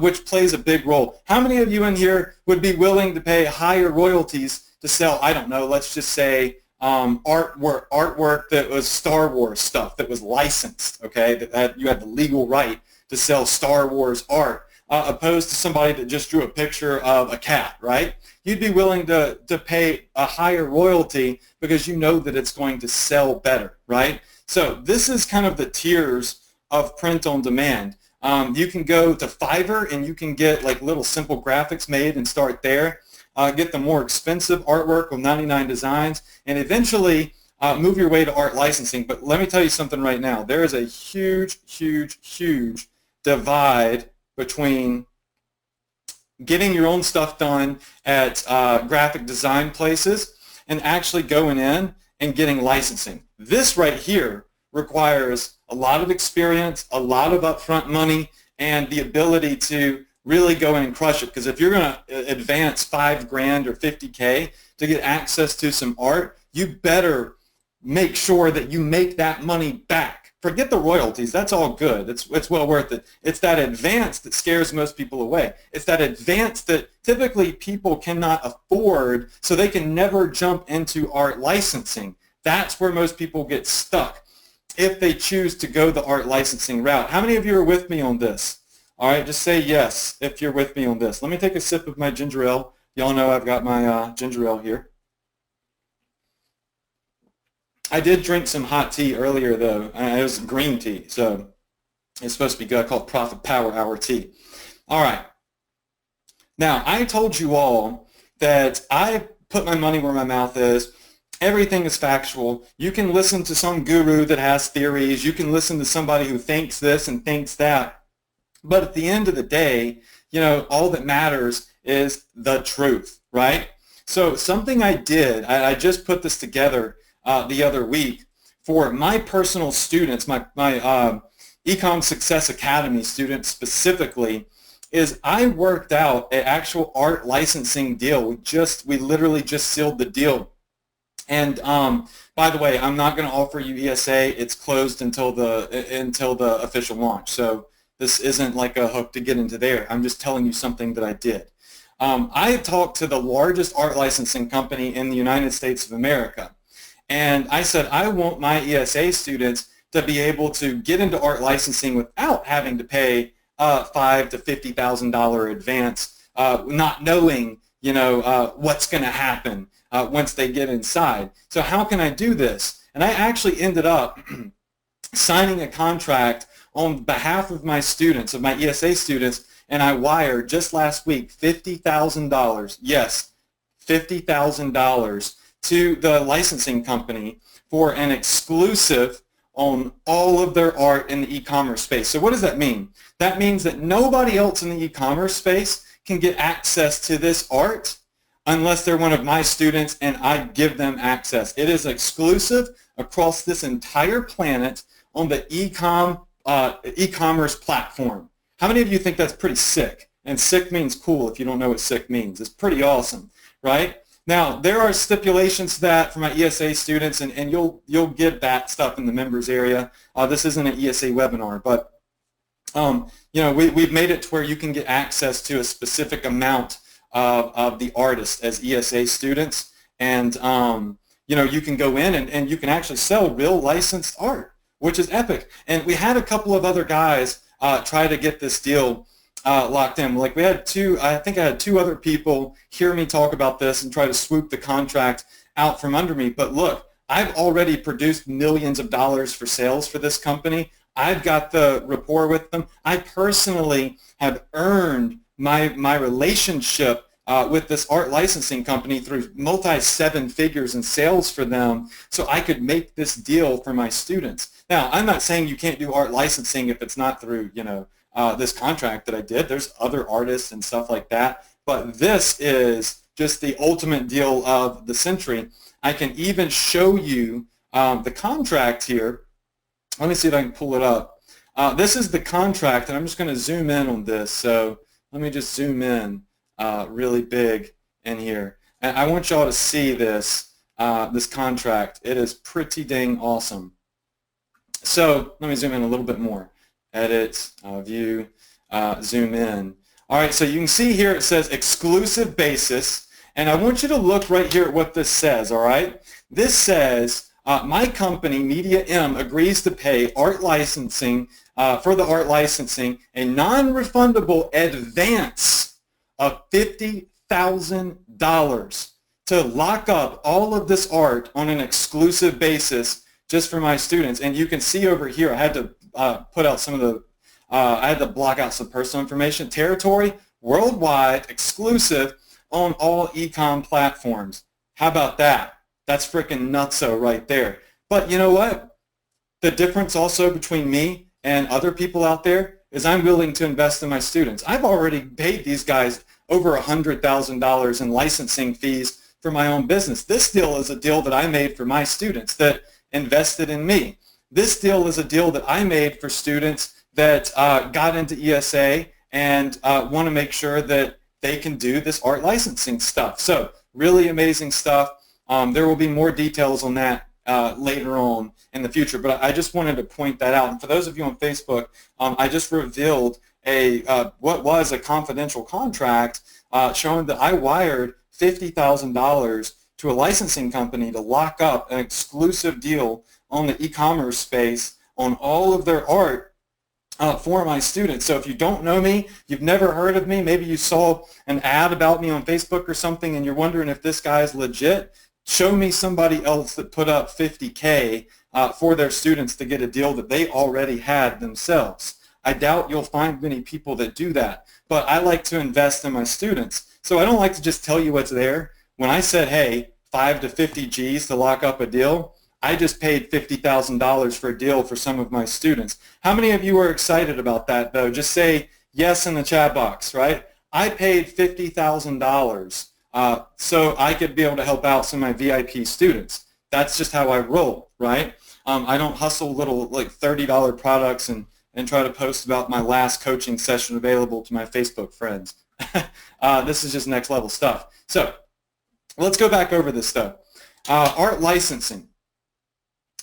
Which plays a big role. How many of you in here would be willing to pay higher royalties to sell, I don't know, let's just say artwork that was Star Wars stuff that was licensed, okay, that you had the legal right to sell Star Wars art, opposed to somebody that just drew a picture of a cat, right? You'd be willing to pay a higher royalty because you know that it's going to sell better, right? So this is kind of the tiers of print on demand. You can go to Fiverr and you can get like little simple graphics made and start there. Get the more expensive artwork with 99 Designs, and eventually move your way to art licensing. But let me tell you something right now. There is a huge, huge, huge divide between getting your own stuff done at graphic design places and actually going in and getting licensing. This right here requires a lot of experience, a lot of upfront money, and the ability to really go in and crush it. Because if you're going to advance $5,000 or $50K to get access to some art, you better make sure that you make that money back. Forget the royalties. That's all good. It's well worth it. It's that advance that scares most people away. It's that advance that typically people cannot afford, so they can never jump into art licensing. That's where most people get stuck if they choose to go the art licensing route. How many of you are with me on this? All right, just say yes if you're with me on this. Let me take a sip of my ginger ale Y'all know I've got my ginger ale here. I did drink some hot tea earlier, though. It was green tea, so it's supposed to be good. I call it Profit Power Hour tea. All right. Now, I told you all that I put my money where my mouth is. Everything is factual. You can listen to some guru that has theories. You can listen to somebody who thinks this and thinks that. But at the end of the day, you know, all that matters is the truth, right? So something I did, I just put this together the other week for my personal students, my Ecom Success Academy students specifically, is I worked out an actual art licensing deal. We literally just sealed the deal. And by the way, I'm not going to offer you ESA. It's closed until the official launch. So this isn't like a hook to get into there. I'm just telling you something that I did. I talked to the largest art licensing company in the United States of America. And I said, I want my ESA students to be able to get into art licensing without having to pay $5,000 to $50,000 advance, not knowing, you know, what's going to happen once they get inside. So how can I do this? And I actually ended up signing a contract on behalf of my students, of my ESA students, and I wired just last week $50,000, yes, $50,000 to the licensing company for an exclusive on all of their art in the e-commerce space. So what does that mean? That means that nobody else in the e-commerce space can get access to this art unless they're one of my students and I give them access. It is exclusive across this entire planet on the e-commerce platform. How many of you think that's pretty sick? And sick means cool if you don't know what sick means. It's pretty awesome, right? Now, there are stipulations to that for my ESA students, and you'll get that stuff in the members area. This isn't an ESA webinar, but you know, we've made it to where you can get access to a specific amount of the artist as ESA students, and you know, you can go in and you can actually sell real licensed art, which is epic. And we had a couple of other guys try to get this deal locked in. Like we had I think I had two other people hear me talk about this and try to swoop the contract out from under me. But look, I've already produced millions of dollars for sales for this company. I've got the rapport with them. I personally have earned my relationship with this art licensing company through multi-seven figures in sales for them, so I could make this deal for my students. Now, I'm not saying you can't do art licensing if it's not through, you know, this contract that I did. There's other artists and stuff like that, but this is just the ultimate deal of the century. I can even show you the contract here. Let me see if I can pull it up. This is the contract, and I'm just going to zoom in on this. So let me just zoom in really big in here. And I want y'all to see this, this contract. It is pretty dang awesome. So let me zoom in a little bit more. Edit, view, zoom in. All right, so you can see here it says exclusive basis, and I want you to look right here at what this says, all right? This says, my company, Media M, agrees to pay art licensing, for the art licensing, a non-refundable advance of $50,000 to lock up all of this art on an exclusive basis just for my students. And you can see over here, I had to put out some of the, I had to block out some personal information. Territory, worldwide, exclusive on all e-com platforms. How about that? That's freaking nutso right there. But you know what? The difference also between me and other people out there is I'm willing to invest in my students. I've already paid these guys over $100,000 in licensing fees for my own business. This deal is a deal that I made for my students that invested in me. This deal is a deal that I made for students that got into ESA and want to make sure that they can do this art licensing stuff. So really amazing stuff. There will be more details on that later on in the future, but I just wanted to point that out. And for those of you on Facebook, I just revealed what was a confidential contract showing that I wired $50,000 to a licensing company to lock up an exclusive deal on the e-commerce space on all of their art for my students. So if you don't know me, you've never heard of me, maybe you saw an ad about me on Facebook or something and you're wondering if this guy is legit, show me somebody else that put up 50K for their students to get a deal that they already had themselves. I doubt you'll find many people that do that, but I like to invest in my students. So I don't like to just tell you what's there. When I said, hey, 5 to 50 G's to lock up a deal, I just paid $50,000 for a deal for some of my students. How many of you are excited about that, though? Just say yes in the chat box, right? I paid $50,000 so I could be able to help out some of my VIP students. That's just how I roll, right? I don't hustle little like $30 products and try to post about my last coaching session available to my Facebook friends. This is just next level stuff. So let's go back over this stuff. Art licensing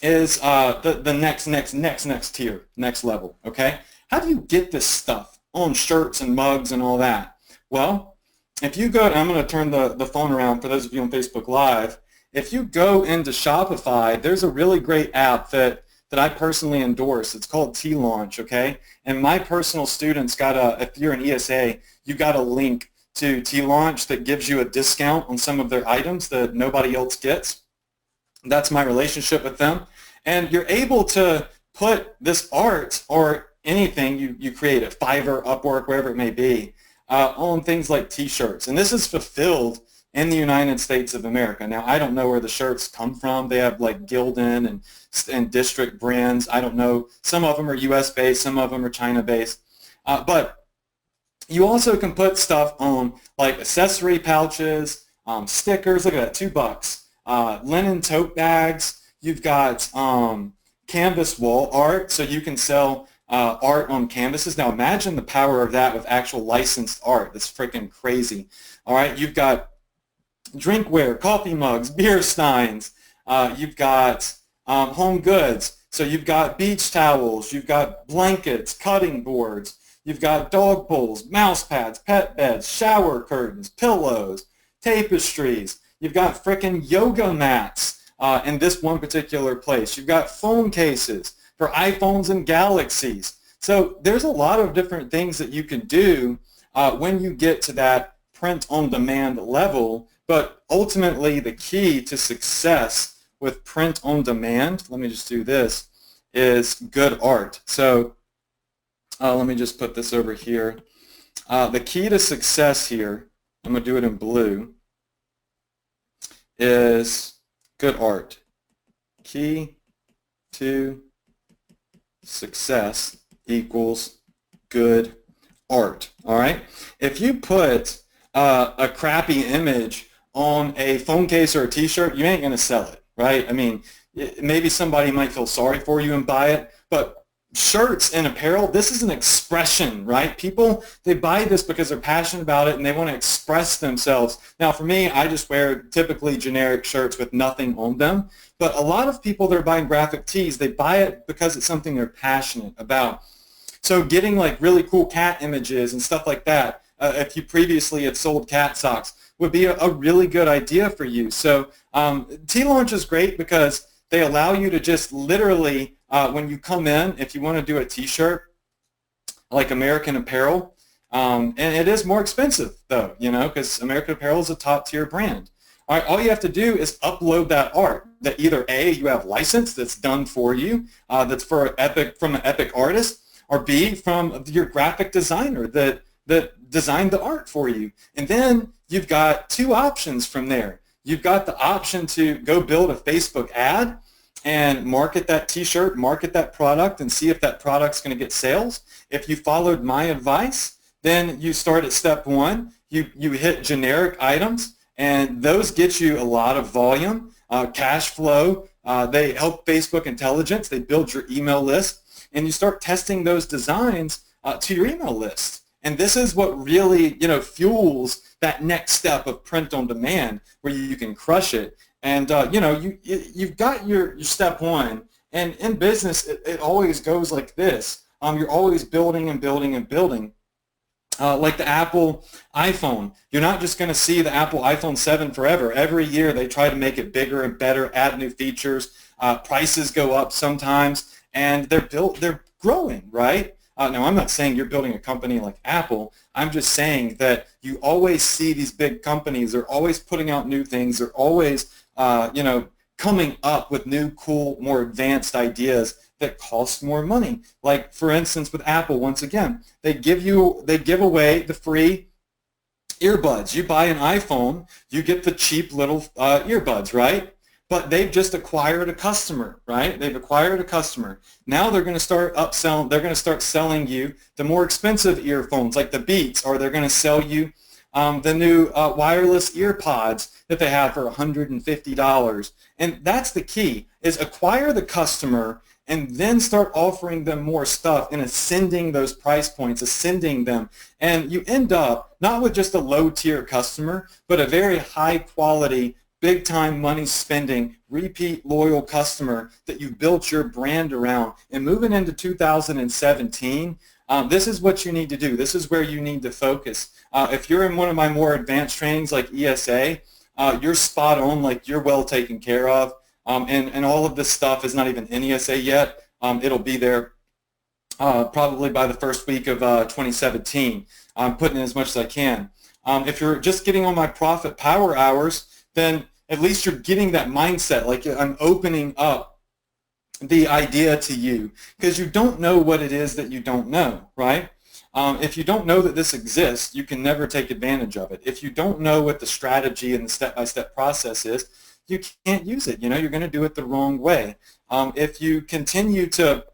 is the next tier, next level, okay? How do you get this stuff on shirts and mugs and all that? Well, if you go, and I'm going to turn the phone around for those of you on Facebook Live, if you go into Shopify, there's a really great app that I personally endorse. It's called T-Launch, okay? And my personal students got if you're an ESA, you got a link to T-Launch that gives you a discount on some of their items that nobody else gets. That's my relationship with them. And you're able to put this art or anything you create at Fiverr, Upwork, wherever it may be, on things like T-shirts. And this is fulfilled in the United States of America. Now, I don't know where the shirts come from. They have like Gildan and District brands. I don't know. Some of them are US-based. Some of them are China-based. But you also can put stuff on like accessory pouches, stickers. Look at that, $2. Linen tote bags. You've got canvas wall art, so you can sell art on canvases. Now imagine the power of that with actual licensed art. That's freaking crazy. All right, you've got drinkware, coffee mugs, beer steins. You've got home goods. So you've got beach towels. You've got blankets, cutting boards. You've got dog bowls, mouse pads, pet beds, shower curtains, pillows, tapestries. You've got frickin' yoga mats in this one particular place. You've got phone cases for iPhones and Galaxies. So there's a lot of different things that you can do when you get to that print-on-demand level. But ultimately, the key to success with print-on-demand, let me just do this, is good art. So let me just put this over here. The key to success here, I'm going to do it in blue, is good art. Key to success equals good art. All right? If you put a crappy image on a phone case or a t-shirt, you ain't going to sell it, right? I mean, maybe somebody might feel sorry for you and buy it, but shirts and apparel, this is an expression, right? People, they buy this because they're passionate about it and they want to express themselves. Now, for me, I just wear typically generic shirts with nothing on them, but a lot of people that are buying graphic tees, they buy it because it's something they're passionate about. So getting like really cool cat images and stuff like that, if you previously had sold cat socks, would be a really good idea for you. So T-Launch is great because they allow you to just literally, when you come in, if you want to do a t-shirt, like American Apparel, and it is more expensive though, you know, because American Apparel is a top tier brand. All right, all you have to do is upload that art that either A, you have license that's done for you, that's for from an epic artist, or B, from your graphic designer that designed the art for you. And then you've got two options from there. You've got the option to go build a Facebook ad and market that t-shirt, market that product, and see if that product's going to get sales. If you followed my advice, then you start at step one. You hit generic items, and those get you a lot of volume, cash flow. They help Facebook intelligence. They build your email list, and you start testing those designs to your email list. And this is what really, you know, fuels that next step of print on demand, where you can crush it. And you know, you've got your step one, and in business, it always goes like this. You're always building and building and building. Like the Apple iPhone, you're not just going to see the Apple iPhone 7 forever. Every year, they try to make it bigger and better, add new features. Prices go up sometimes, and they're growing, right? Now, I'm not saying you're building a company like Apple. I'm just saying that you always see these big companies. They're always putting out new things. They're always, coming up with new, cool, more advanced ideas that cost more money. Like, for instance, with Apple, once again, they give away the free earbuds. You buy an iPhone, you get the cheap little earbuds, right? But they've just acquired a customer, right? They've acquired a customer. Now they're going to start upselling. They're going to start selling you the more expensive earphones, like the Beats, or they're going to sell you the new wireless ear pods that they have for $150. And that's the key: is acquire the customer and then start offering them more stuff and ascending those price points, ascending them. And you end up not with just a low-tier customer, but a very high-quality, big-time money-spending, repeat loyal customer that you've built your brand around. And moving into 2017, this is what you need to do. This is where you need to focus. If you're in one of my more advanced trainings like ESA, you're spot on, like you're well taken care of. And all of this stuff is not even in ESA yet. It'll be there probably by the first week of 2017. I'm putting in as much as I can. If you're just getting on my Profit Power Hours, then at least you're getting that mindset, like I'm opening up the idea to you, because you don't know what it is that you don't know, right? If you don't know that this exists, you can never take advantage of it. If you don't know what the strategy and the step-by-step process is, you can't use it. You're going to do it the wrong way. If you continue to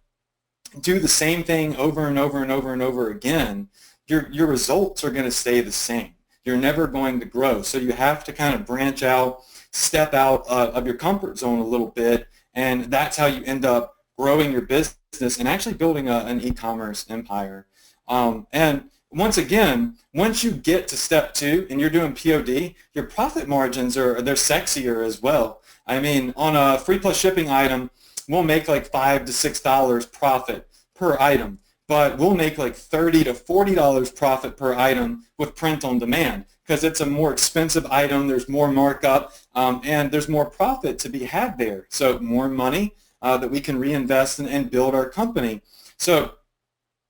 do the same thing over and over and over and over again, your results are going to stay the same. You're never going to grow. So you have to kind of branch out, step out of your comfort zone a little bit, and that's how you end up growing your business and actually building an e-commerce empire. And once again, once you get to step 2 and you're doing POD, your profit margins they're sexier as well. I mean, on a free plus shipping item, we'll make like $5 to $6 profit per item, but we'll make like $30 to $40 profit per item with print on demand, because it's a more expensive item, there's more markup, and there's more profit to be had there. So more money that we can reinvest and build our company. So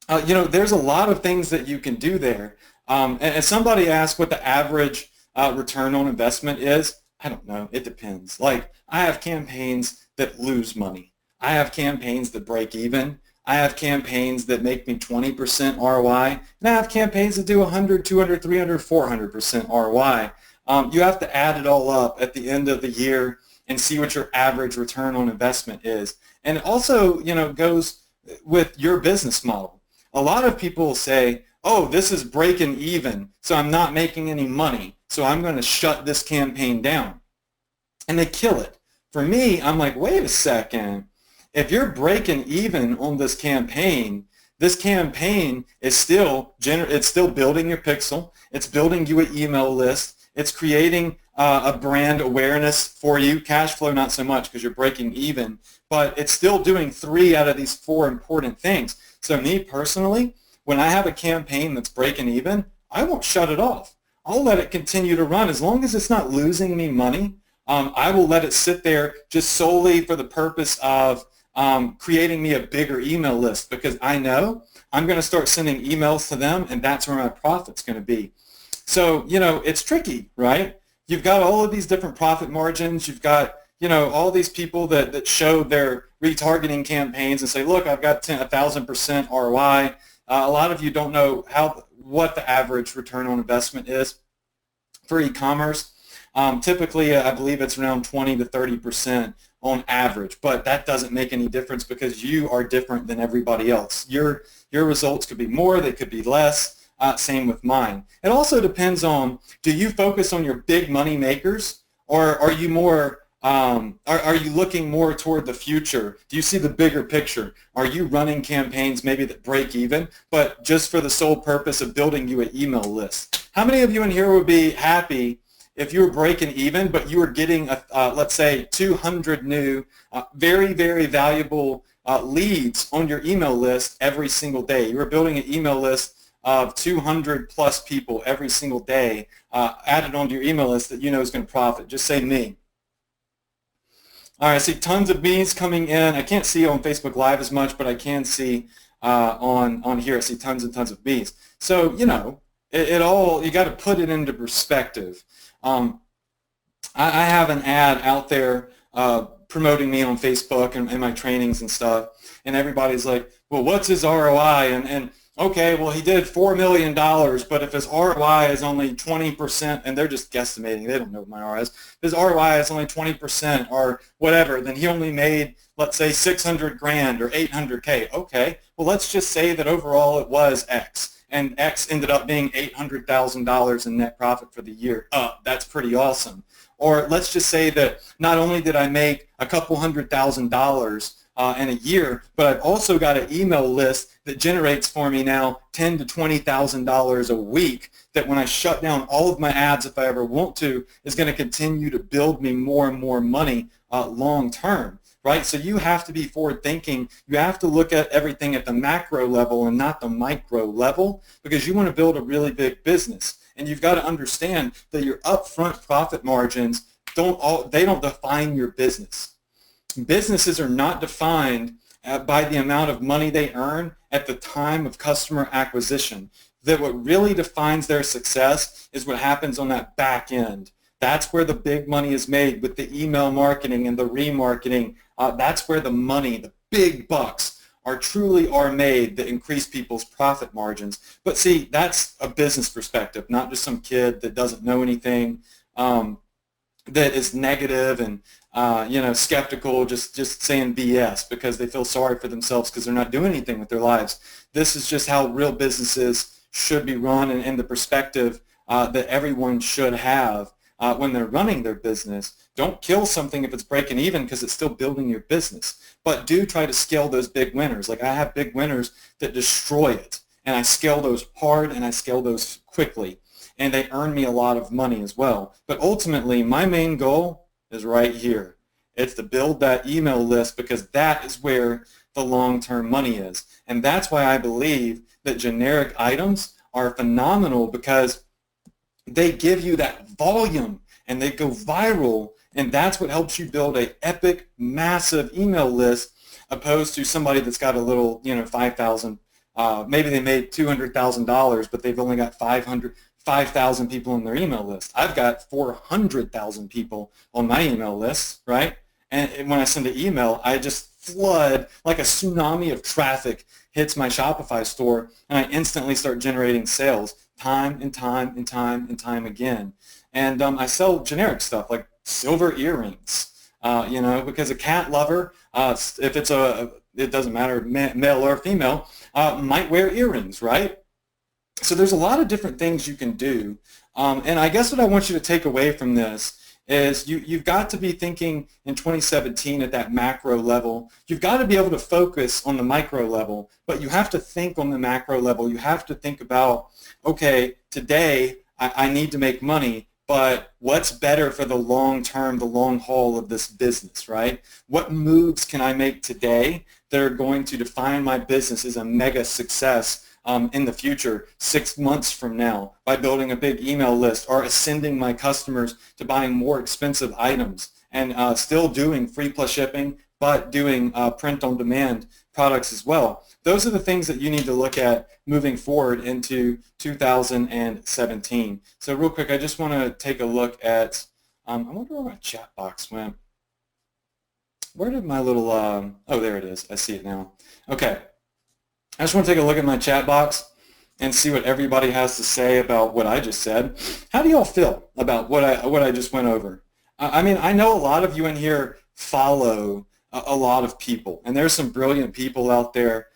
there's a lot of things that you can do there. And somebody asked what the average return on investment is. I don't know. It depends. Like, I have campaigns that lose money. I have campaigns that break even. I have campaigns that make me 20% ROI. And I have campaigns that do 100, 200, 300, 400% ROI. You have to add it all up at the end of the year and see what your average return on investment is. And it also, goes with your business model. A lot of people say, oh, this is breaking even, so I'm not making any money, so I'm going to shut this campaign down. And they kill it. For me, I'm like, wait a second. If you're breaking even on this campaign is still building your pixel. It's building you an email list. It's creating a brand awareness for you. Cash flow, not so much because you're breaking even, but it's still doing 3 out of these 4 important things. So me personally, when I have a campaign that's breaking even, I won't shut it off. I'll let it continue to run. As long as it's not losing me money, I will let it sit there just solely for the purpose of creating me a bigger email list, because I know I'm going to start sending emails to them, and that's where my profit's going to be. So, it's tricky, right? You've got all of these different profit margins. You've got all these people that show their retargeting campaigns and say, look, I've got 1,000% ROI. A lot of you don't know what the average return on investment is for e-commerce. Typically, I believe it's around 20 to 30% on average, but that doesn't make any difference because you are different than everybody else. Your results could be more, they could be less. Same with mine. It also depends on, do you focus on your big money makers, or are you more are you looking more toward the future? Do you see the bigger picture? Are you running campaigns maybe that break even, but just for the sole purpose of building you an email list? How many of you in here would be happy if you were breaking even, but you were getting, let's say, 200 new, very, very valuable leads on your email list every single day? You were building an email list of 200 plus people every single day added onto your email list that is going to profit. Just say me. All right, I see tons of me's coming in. I can't see on Facebook Live as much, but I can see on here. I see tons and tons of Bs. So, you know, it all, you got to put it into perspective. I have an ad out there promoting me on Facebook and my trainings and stuff, and everybody's like, well, what's his ROI? And okay, well, he did $4 million, but if his ROI is only 20%, and they're just guesstimating, they don't know what my ROI is, if his ROI is only 20% or whatever, then he only made, let's say, 600 grand or 800K. Okay, well, let's just say that overall it was X, and X ended up being $800,000 in net profit for the year. That's pretty awesome. Or let's just say that not only did I make a couple $100,000 in a year, but I've also got an email list that generates for me now $10,000 to $20,000 a week that when I shut down all of my ads, if I ever want to, is going to continue to build me more and more money long term. Right? So you have to be forward thinking. You have to look at everything at the macro level and not the micro level, because you want to build a really big business. And you've got to understand that your upfront profit margins don't define your business. Businesses are not defined by the amount of money they earn at the time of customer acquisition. That what really defines their success is what happens on that back end. That's where the big money is made with the email marketing and the remarketing. That's where the money, the big bucks, truly are made that increase people's profit margins. But see, that's a business perspective, not just some kid that doesn't know anything, that is negative and skeptical, just saying BS because they feel sorry for themselves because they're not doing anything with their lives. This is just how real businesses should be run, and the perspective that everyone should have when they're running their business. Don't kill something if it's breaking even, because it's still building your business. But do try to scale those big winners. Like, I have big winners that destroy it, and I scale those hard and I scale those quickly, and they earn me a lot of money as well. But ultimately, my main goal is right here. It's to build that email list, because that is where the long-term money is. And that's why I believe that generic items are phenomenal, because they give you that volume and they go viral, and that's what helps you build a epic, massive email list, opposed to somebody that's got a little, 5,000, maybe they made $200,000, but they've only got 5,000 people on their email list. I've got 400,000 people on my email list, right? And when I send an email, I just flood, like a tsunami of traffic hits my Shopify store, and I instantly start generating sales time and time and time and time again. And I sell generic stuff like silver earrings, because a cat lover, if it's it doesn't matter, male or female, might wear earrings, right? So there's a lot of different things you can do. And I guess what I want you to take away from this is you've got to be thinking in 2017 at that macro level. You've got to be able to focus on the micro level, but you have to think on the macro level. You have to think about, okay, today I need to make money, but what's better for the long term, the long haul of this business, right? What moves can I make today that are going to define my business as a mega success in the future, 6 months from now, by building a big email list or ascending my customers to buying more expensive items, and still doing free plus shipping, but doing print-on-demand products as well. Those are the things that you need to look at moving forward into 2017. So real quick, I just want to take a look at, I wonder where my chat box went. Where did my little, oh, there it is. I see it now. Okay. I just want to take a look at my chat box and see what everybody has to say about what I just said. How do y'all feel about what I just went over? I mean, I know a lot of you in here follow a lot of people, and there's some brilliant people out there.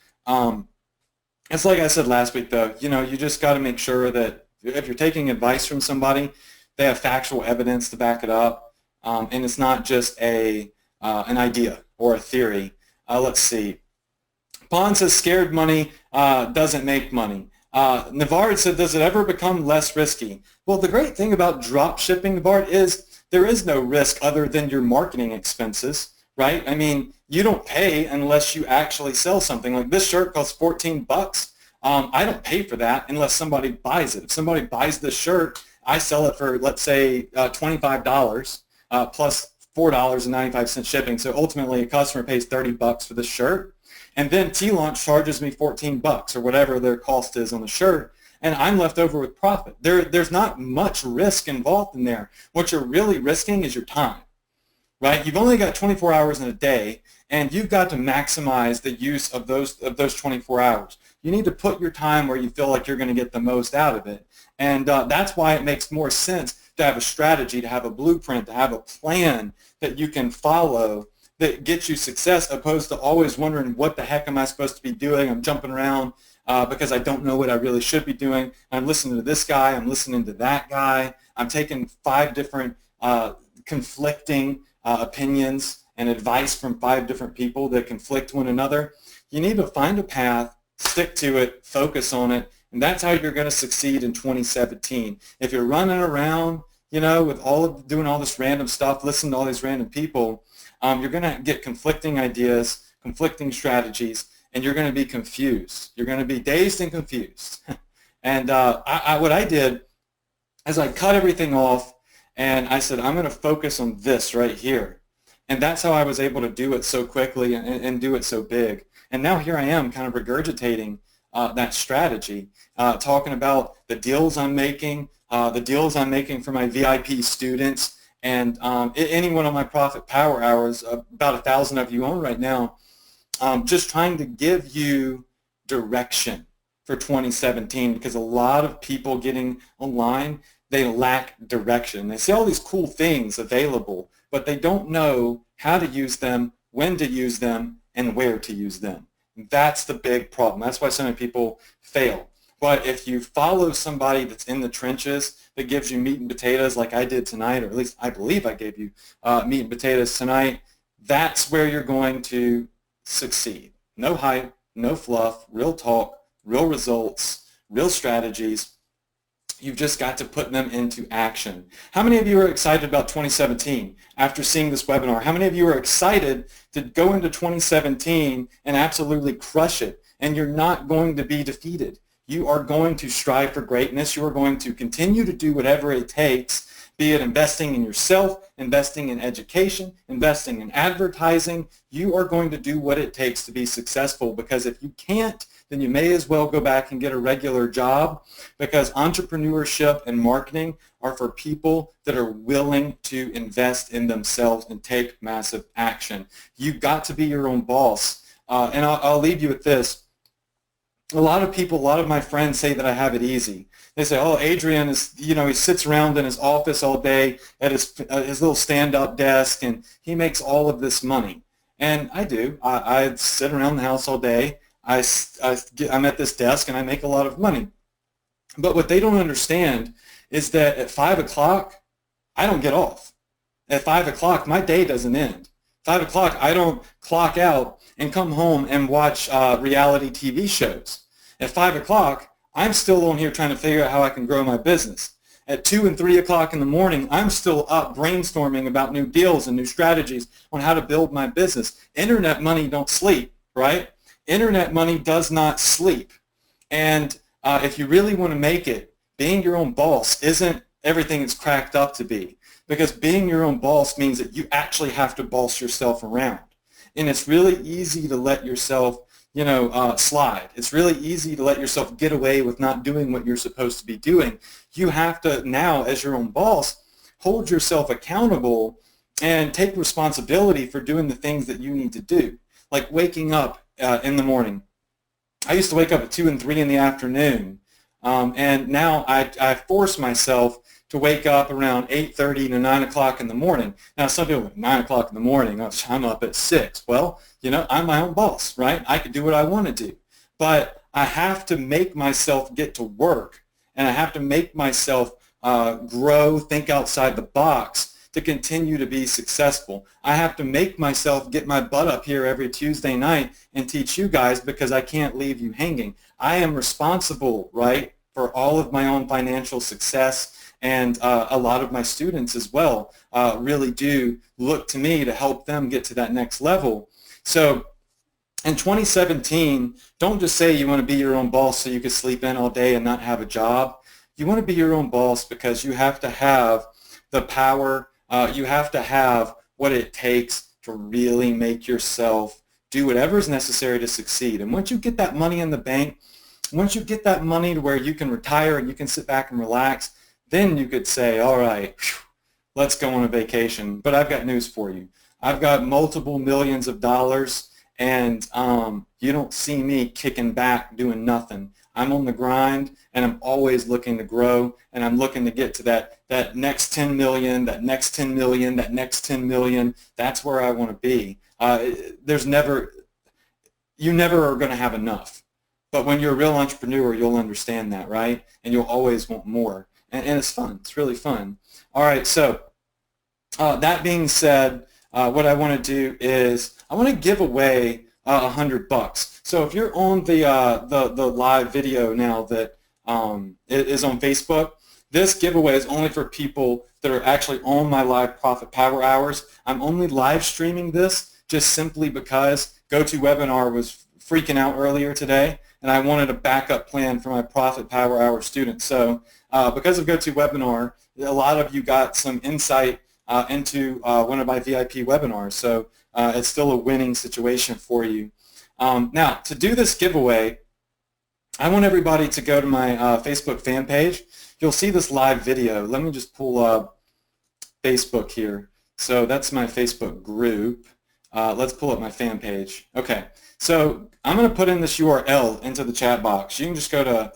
It's like I said last week, though, you just got to make sure that if you're taking advice from somebody, they have factual evidence to back it up, and it's not just an idea or a theory. Let's see. Pon says scared money doesn't make money. Navard said, does it ever become less risky? Well, the great thing about drop shipping, Navard, is there is no risk other than your marketing expenses, right? I mean, you don't pay unless you actually sell something. Like this shirt costs 14 bucks. I don't pay for that unless somebody buys it. If somebody buys this shirt, I sell it for, let's say, $25 plus $4.95 shipping. So ultimately, a customer pays 30 bucks for this shirt. And then T-Launch charges me 14 bucks or whatever their cost is on the shirt, and I'm left over with profit. There's not much risk involved in there. What you're really risking is your time, right? You've only got 24 hours in a day, and you've got to maximize the use of those 24 hours. You need to put your time where you feel like you're going to get the most out of it. And that's why it makes more sense to have a strategy, to have a blueprint, to have a plan that you can follow that gets you success, opposed to always wondering, what the heck am I supposed to be doing? I'm jumping around because I don't know what I really should be doing. I'm listening to this guy. I'm listening to that guy. I'm taking 5 different conflicting opinions and advice from 5 different people that conflict one another. You need to find a path, stick to it, focus on it, and that's how you're going to succeed in 2017. If you're running around, with doing all this random stuff, listening to all these random people, you're going to get conflicting ideas, conflicting strategies, and you're going to be confused. You're going to be dazed and confused. And what I did is I cut everything off, and I said, I'm going to focus on this right here. And that's how I was able to do it so quickly and do it so big. And now here I am kind of regurgitating that strategy, talking about the deals I'm making for my VIP students, and any one of my Profit Power Hours, about 1,000 of you on right now, just trying to give you direction for 2017, because a lot of people getting online, they lack direction. They see all these cool things available, but they don't know how to use them, when to use them, and where to use them. That's the big problem. That's why so many people fail. But if you follow somebody that's in the trenches, that gives you meat and potatoes like I did tonight, or at least I believe I gave you meat and potatoes tonight, that's where you're going to succeed. No hype, no fluff, real talk, real results, real strategies. You've just got to put them into action. How many of you are excited about 2017 after seeing this webinar? How many of you are excited to go into 2017 and absolutely crush it? And you're not going to be defeated. You are going to strive for greatness. You are going to continue to do whatever it takes, be it investing in yourself, investing in education, investing in advertising. You are going to do what it takes to be successful, because if you can't, then you may as well go back and get a regular job, because entrepreneurship and marketing are for people that are willing to invest in themselves and take massive action. You've got to be your own boss. And I'll leave you with this. A lot of my friends say that I have it easy. They say, oh, Adrian is, he sits around in his office all day at his little stand-up desk, and he makes all of this money. And I do. I sit around the house all day. I'm at this desk, and I make a lot of money. But what they don't understand is that at 5 o'clock, I don't get off. At 5 o'clock, my day doesn't end. 5 o'clock, I don't clock out and come home and watch reality TV shows. At 5 o'clock, I'm still on here trying to figure out how I can grow my business. At 2 and 3 o'clock in the morning, I'm still up brainstorming about new deals and new strategies on how to build my business. Internet money don't sleep, right? Internet money does not sleep. And if you really want to make it, being your own boss isn't everything it's cracked up to be. Because being your own boss means that you actually have to boss yourself around. And it's really easy to let yourself, slide. It's really easy to let yourself get away with not doing what you're supposed to be doing. You have to now, as your own boss, hold yourself accountable and take responsibility for doing the things that you need to do. Like waking up in the morning. I used to wake up at 2 and 3 in the afternoon. And now I force myself to wake up around 8:30 to 9 o'clock in the morning. Now, some people, 9 o'clock in the morning, I'm up at 6. Well, I'm my own boss, right? I can do what I want to do. But I have to make myself get to work, and I have to make myself grow, think outside the box to continue to be successful. I have to make myself get my butt up here every Tuesday night and teach you guys, because I can't leave you hanging. I am responsible, right, for all of my own financial success. And a lot of my students as well really do look to me to help them get to that next level. So in 2017, don't just say you want to be your own boss so you can sleep in all day and not have a job. You want to be your own boss because you have to have the power. You have to have what it takes to really make yourself do whatever is necessary to succeed. And once you get that money in the bank, once you get that money to where you can retire and you can sit back and relax, then you could say, all right, let's go on a vacation. But I've got news for you. I've got multiple millions of dollars, and you don't see me kicking back doing nothing. I'm on the grind, and I'm always looking to grow, and I'm looking to get to that next 10 million, that next 10 million, that next 10 million. That's where I want to be. You never are going to have enough. But when you're a real entrepreneur, you'll understand that, right? And you'll always want more. And it's fun. It's really fun. All right, so that being said, what I want to do is I want to give away $100. So if you're on the live video now that is on Facebook, this giveaway is only for people that are actually on my live Profit Power Hours. I'm only live streaming this just simply because GoToWebinar was freaking out earlier today, and I wanted a backup plan for my Profit Power Hour students. So because of GoToWebinar, a lot of you got some insight into one of my VIP webinars. So it's still a winning situation for you. Now, to do this giveaway, I want everybody to go to my Facebook fan page. You'll see this live video. Let me just pull up Facebook here. So that's my Facebook group. Let's pull up my fan page. Okay, so I'm going to put in this URL into the chat box. You can just go to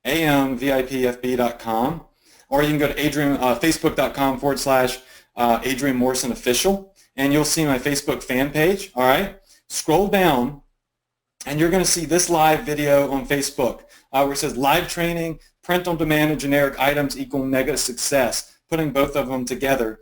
amvipfb.com, or you can go to facebook.com/Adrian Morrison Official, and you'll see my Facebook fan page. All right, scroll down, and you're going to see this live video on Facebook where it says live training, print on demand and generic items equal mega success, putting both of them together.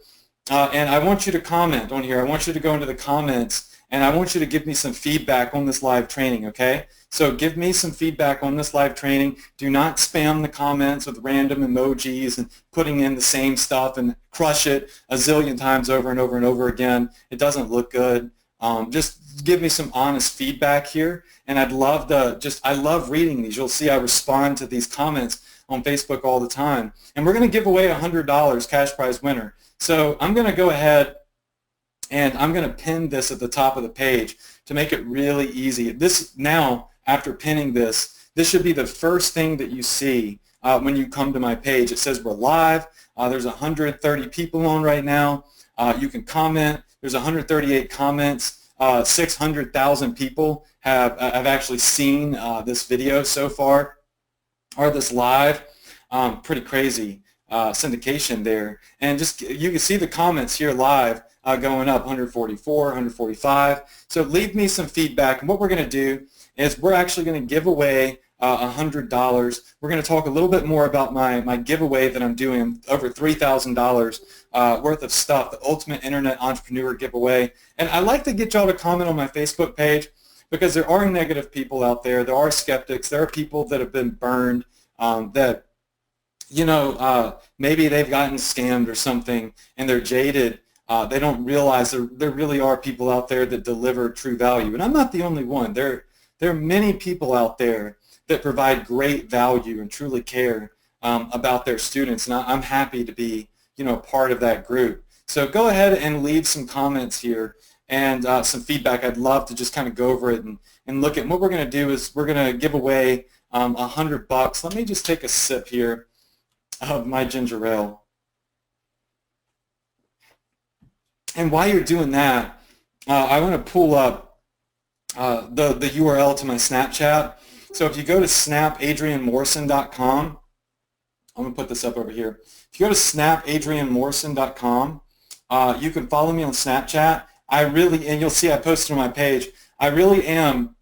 And I want you to comment on here. I want you to go into the comments, and I want you to give me some feedback on this live training, okay? So give me some feedback on this live training. Do not spam the comments with random emojis and putting in the same stuff and crush it a zillion times over and over and over again. It doesn't look good. Just give me some honest feedback here, and I'd love to I love reading these. You'll see I respond to these comments on Facebook all the time. And we're going to give away $100 cash prize winner. So I'm going to go ahead and I'm going to pin this at the top of the page to make it really easy. This now, after pinning this, this should be the first thing that you see when you come to my page. It says we're live. There's 130 people on right now. You can comment. There's 138 comments. 600,000 people have actually seen this video so far, or this live. Pretty crazy syndication there. And just you can see the comments here live going up, 144, 145. So leave me some feedback. And what we're going to do is we're actually going to give away $100. We're going to talk a little bit more about my giveaway that I'm doing, over $3,000 worth of stuff, the Ultimate Internet Entrepreneur Giveaway. And I like to get y'all to comment on my Facebook page because there are negative people out there. There are skeptics. There are people that have been burned, that, you know, maybe they've gotten scammed or something and they're jaded. They don't realize there really are people out there that deliver true value. And I'm not the only one. There are many people out there that provide great value and truly care about their students. And I'm happy to be, you know, part of that group. So go ahead and leave some comments here and some feedback. I'd love to just kind of go over it and look at what we're going to do is we're going to give away $100. Let me just take a sip here of my ginger ale. And while you're doing that, I want to pull up the URL to my Snapchat. So if you go to snapadrianmorrison.com, I'm going to put this up over here. If you go to snapadrianmorrison.com, you can follow me on Snapchat. And you'll see I posted on my page, I really am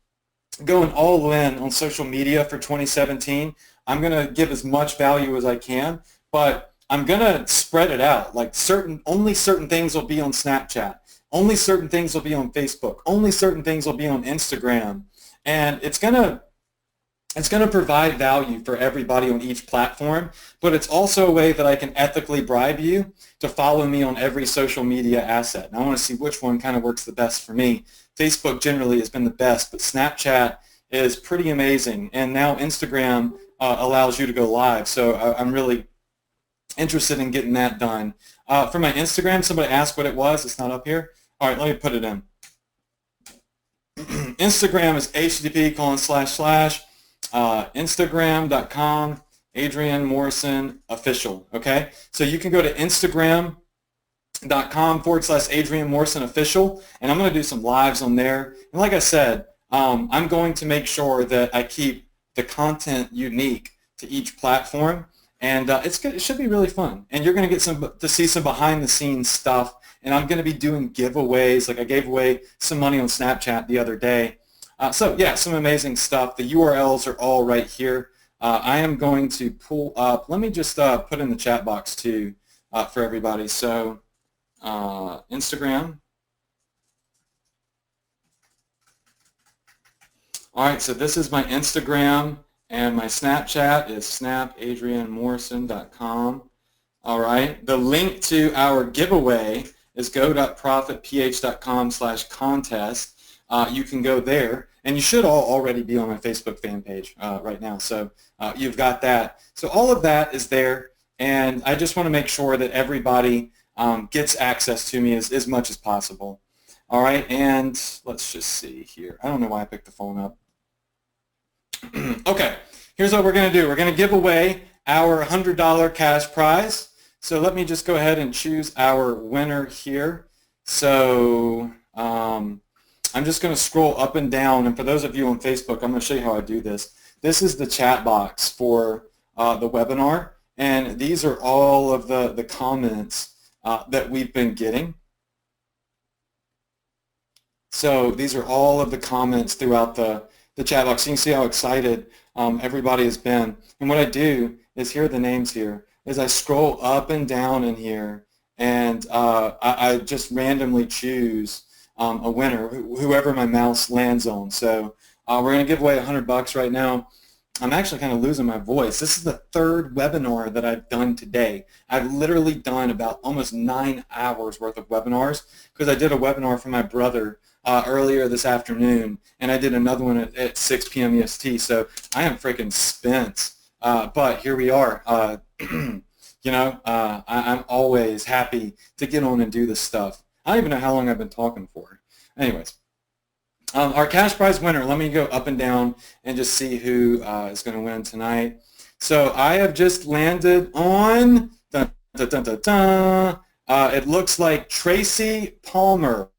going all in on social media for 2017. I'm going to give as much value as I can, but I'm going to spread it out. Like only certain things will be on Snapchat. Only certain things will be on Facebook. Only certain things will be on Instagram. And it's going to provide value for everybody on each platform, but it's also a way that I can ethically bribe you to follow me on every social media asset. And I want to see which one kind of works the best for me. Facebook generally has been the best, but Snapchat is pretty amazing. And now Instagram allows you to go live, so I'm really interested in getting that done. For my Instagram, somebody asked what it was. It's not up here. All right, let me put it in. Instagram is http:// Instagram.com Adrian Morrison official. Okay, so you can go to Instagram.com/Adrian Morrison official, and I'm going to do some lives on there. And like I said, I'm going to make sure that I keep the content unique to each platform, and it's good. It should be really fun, and you're going to get to see some behind-the-scenes stuff. And I'm going to be doing giveaways. Like I gave away some money on Snapchat the other day. So yeah, some amazing stuff. The URLs are all right here. I am going to pull up. Let me just put in the chat box too for everybody. So Instagram. All right, so this is my Instagram, and my Snapchat is snapadrianmorrison.com. All right, the link to our giveaway is go.profitph.com/contest. You can go there, and you should all already be on my Facebook fan page right now. So you've got that. So all of that is there, and I just want to make sure that everybody gets access to me as much as possible. All right, and let's just see here. I don't know why I picked the phone up. Okay, here's what we're going to do. We're going to give away our $100 cash prize. So let me just go ahead and choose our winner here. So I'm just going to scroll up and down, and for those of you on Facebook, I'm going to show you how I do this. This is the chat box for the webinar, and these are all of the comments that we've been getting. So these are all of the comments throughout the chat box. You can see how excited everybody has been. And what I do is, here are the names here, is I scroll up and down in here, and I just randomly choose a winner, whoever my mouse lands on. So we're going to give away $100 right now. I'm actually kind of losing my voice. This is the third webinar that I've done today. I've literally done about almost 9 hours worth of webinars, because I did a webinar for my brother earlier this afternoon, and I did another one at 6 p.m. EST. So I am freaking spent. But here we are. You know, I'm always happy to get on and do this stuff. I don't even know how long I've been talking for. Anyways, our cash prize winner, let me go up and down and just see who is going to win tonight. So I have just landed on, dun, dun, dun, dun, dun. It looks like Tracy Palmer.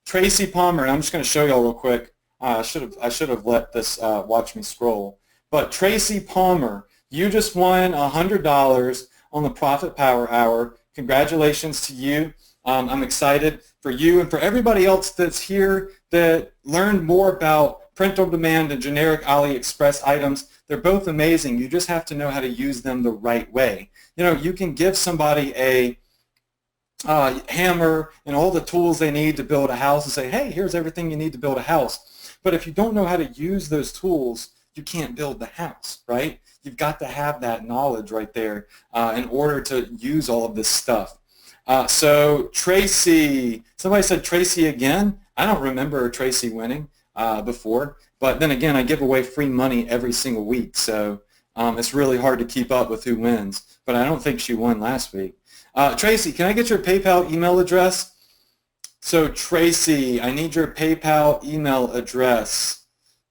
Tracy Palmer, and I'm just going to show y'all real quick. I should have let this watch me scroll. But Tracy Palmer, you just won $100 on the Profit Power Hour. Congratulations to you. I'm excited for you and for everybody else that's here that learned more about print-on-demand and generic AliExpress items. They're both amazing. You just have to know how to use them the right way. You know, you can give somebody a hammer and all the tools they need to build a house and say, hey, here's everything you need to build a house. But if you don't know how to use those tools, you can't build the house, right? You've got to have that knowledge right there in order to use all of this stuff. So Tracy, somebody said Tracy again. I don't remember Tracy winning before, but then again, I give away free money every single week, so it's really hard to keep up with who wins, but I don't think she won last week. Tracy, can I get your PayPal email address? So Tracy, I need your PayPal email address.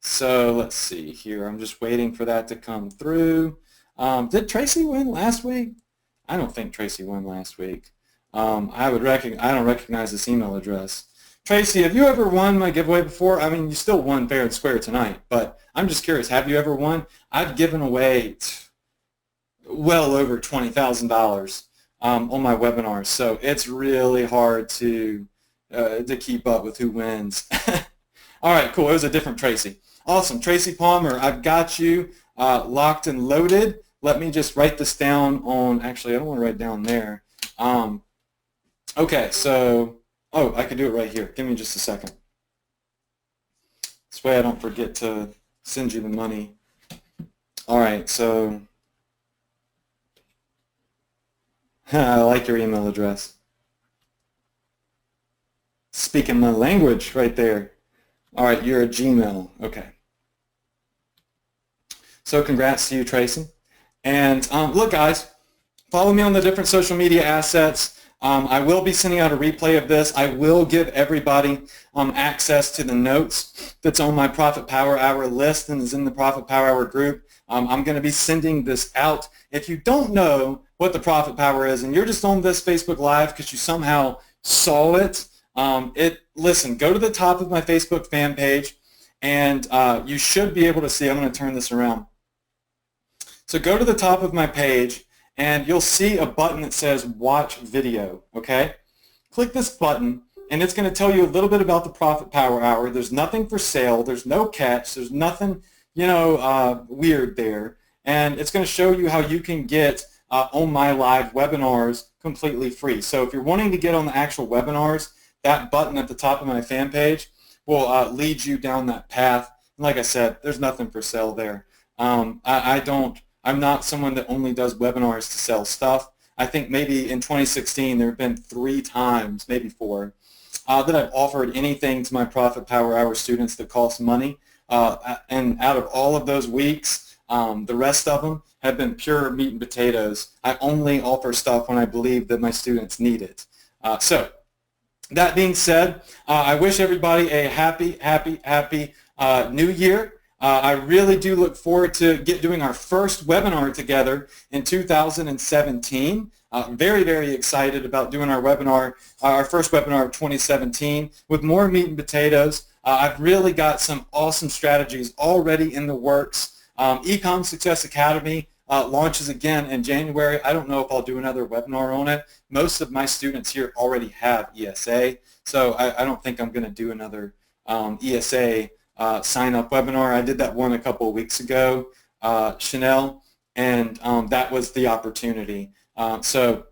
So let's see here. I'm just waiting for that to come through. Did Tracy win last week? I don't think Tracy won last week. I don't recognize this email address. Tracy, have you ever won my giveaway before? I mean, you still won fair and square tonight, but I'm just curious. Have you ever won? I've given away well over $20,000 on my webinars, so it's really hard to keep up with who wins. All right, cool. It was a different Tracy. Awesome. Tracy Palmer, I've got you locked and loaded. Let me just write this down on, actually, I don't want to write down there. Okay, so, oh, I can do it right here. Give me just a second. This way I don't forget to send you the money. All right, so I like your email address. Speaking my language right there. All right, you're a Gmail. Okay. So congrats to you, Tracy. And look, guys, follow me on the different social media assets. I will be sending out a replay of this. I will give everybody access to the notes that's on my Profit Power Hour list and is in the Profit Power Hour group. I'm going to be sending this out. If you don't know what the Profit Power is and you're just on this Facebook Live because you somehow saw it, listen, go to the top of my Facebook fan page and you should be able to see. I'm going to turn this around. So go to the top of my page and you'll see a button that says Watch Video, okay? Click this button and it's going to tell you a little bit about the Profit Power Hour. There's nothing for sale. There's no catch. There's nothing, weird there. And it's going to show you how you can get on my live webinars completely free. So if you're wanting to get on the actual webinars, that button at the top of my fan page will lead you down that path. And like I said, there's nothing for sale there. I'm not someone that only does webinars to sell stuff. I think maybe in 2016 there have been 3 times, maybe 4, that I've offered anything to my Profit Power Hour students that costs money. And out of all of those weeks, the rest of them have been pure meat and potatoes. I only offer stuff when I believe that my students need it. So that being said, I wish everybody a happy New Year. I really do look forward to doing our first webinar together in 2017. Very, very excited about doing our webinar, our first webinar of 2017 with more meat and potatoes. I've really got some awesome strategies already in the works. Ecom Success Academy launches again in January. I don't know if I'll do another webinar on it. Most of my students here already have ESA, so I don't think I'm going to do another ESA sign-up webinar. I did that one a couple of weeks ago, Chanel, and that was the opportunity. So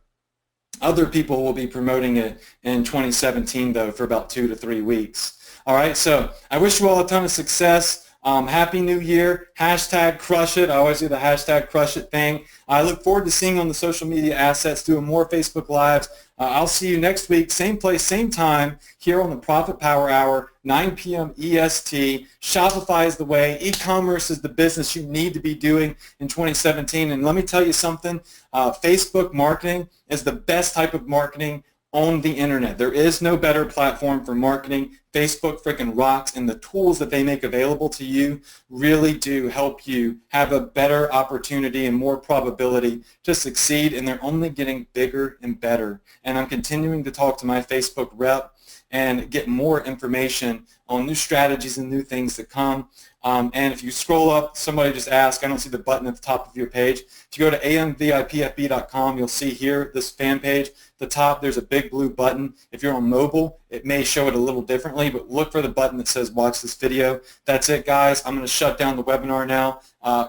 other people will be promoting it in 2017, though, for about 2 to 3 weeks. All right, so I wish you all a ton of success. Happy New Year. Hashtag crush it. I always do the hashtag crush it thing. I look forward to seeing you on the social media assets, doing more Facebook Lives. I'll see you next week, same place, same time, here on the Profit Power Hour, 9 p.m. EST. Shopify is the way. E-commerce is the business you need to be doing in 2017. And let me tell you something, Facebook marketing is the best type of marketing on the internet. There is no better platform for marketing. Facebook freaking rocks, and the tools that they make available to you really do help you have a better opportunity and more probability to succeed, and they're only getting bigger and better. And I'm continuing to talk to my Facebook rep and get more information on new strategies and new things to come. And if you scroll up, somebody just asked, I don't see the button at the top of your page. If you go to amvipfb.com, you'll see here, this fan page, the top, there's a big blue button. If you're on mobile, it may show it a little differently, but look for the button that says watch this video. That's it, guys. I'm going to shut down the webinar now.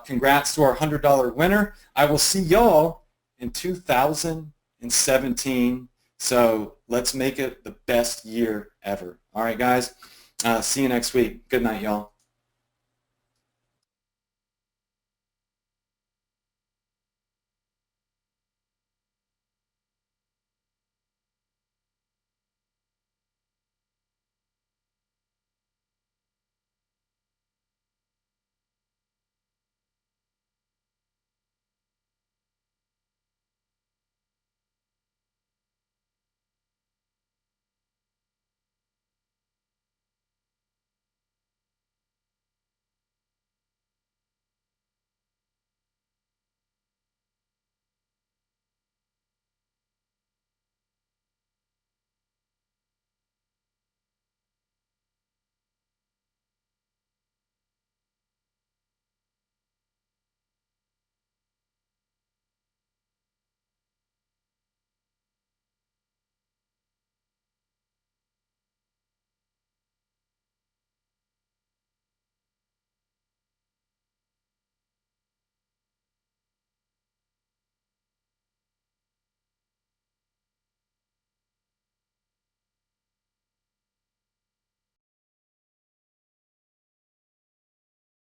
Congrats to our $100 winner. I will see y'all in 2017. So let's make it the best year ever. All right, guys. See you next week. Good night, y'all.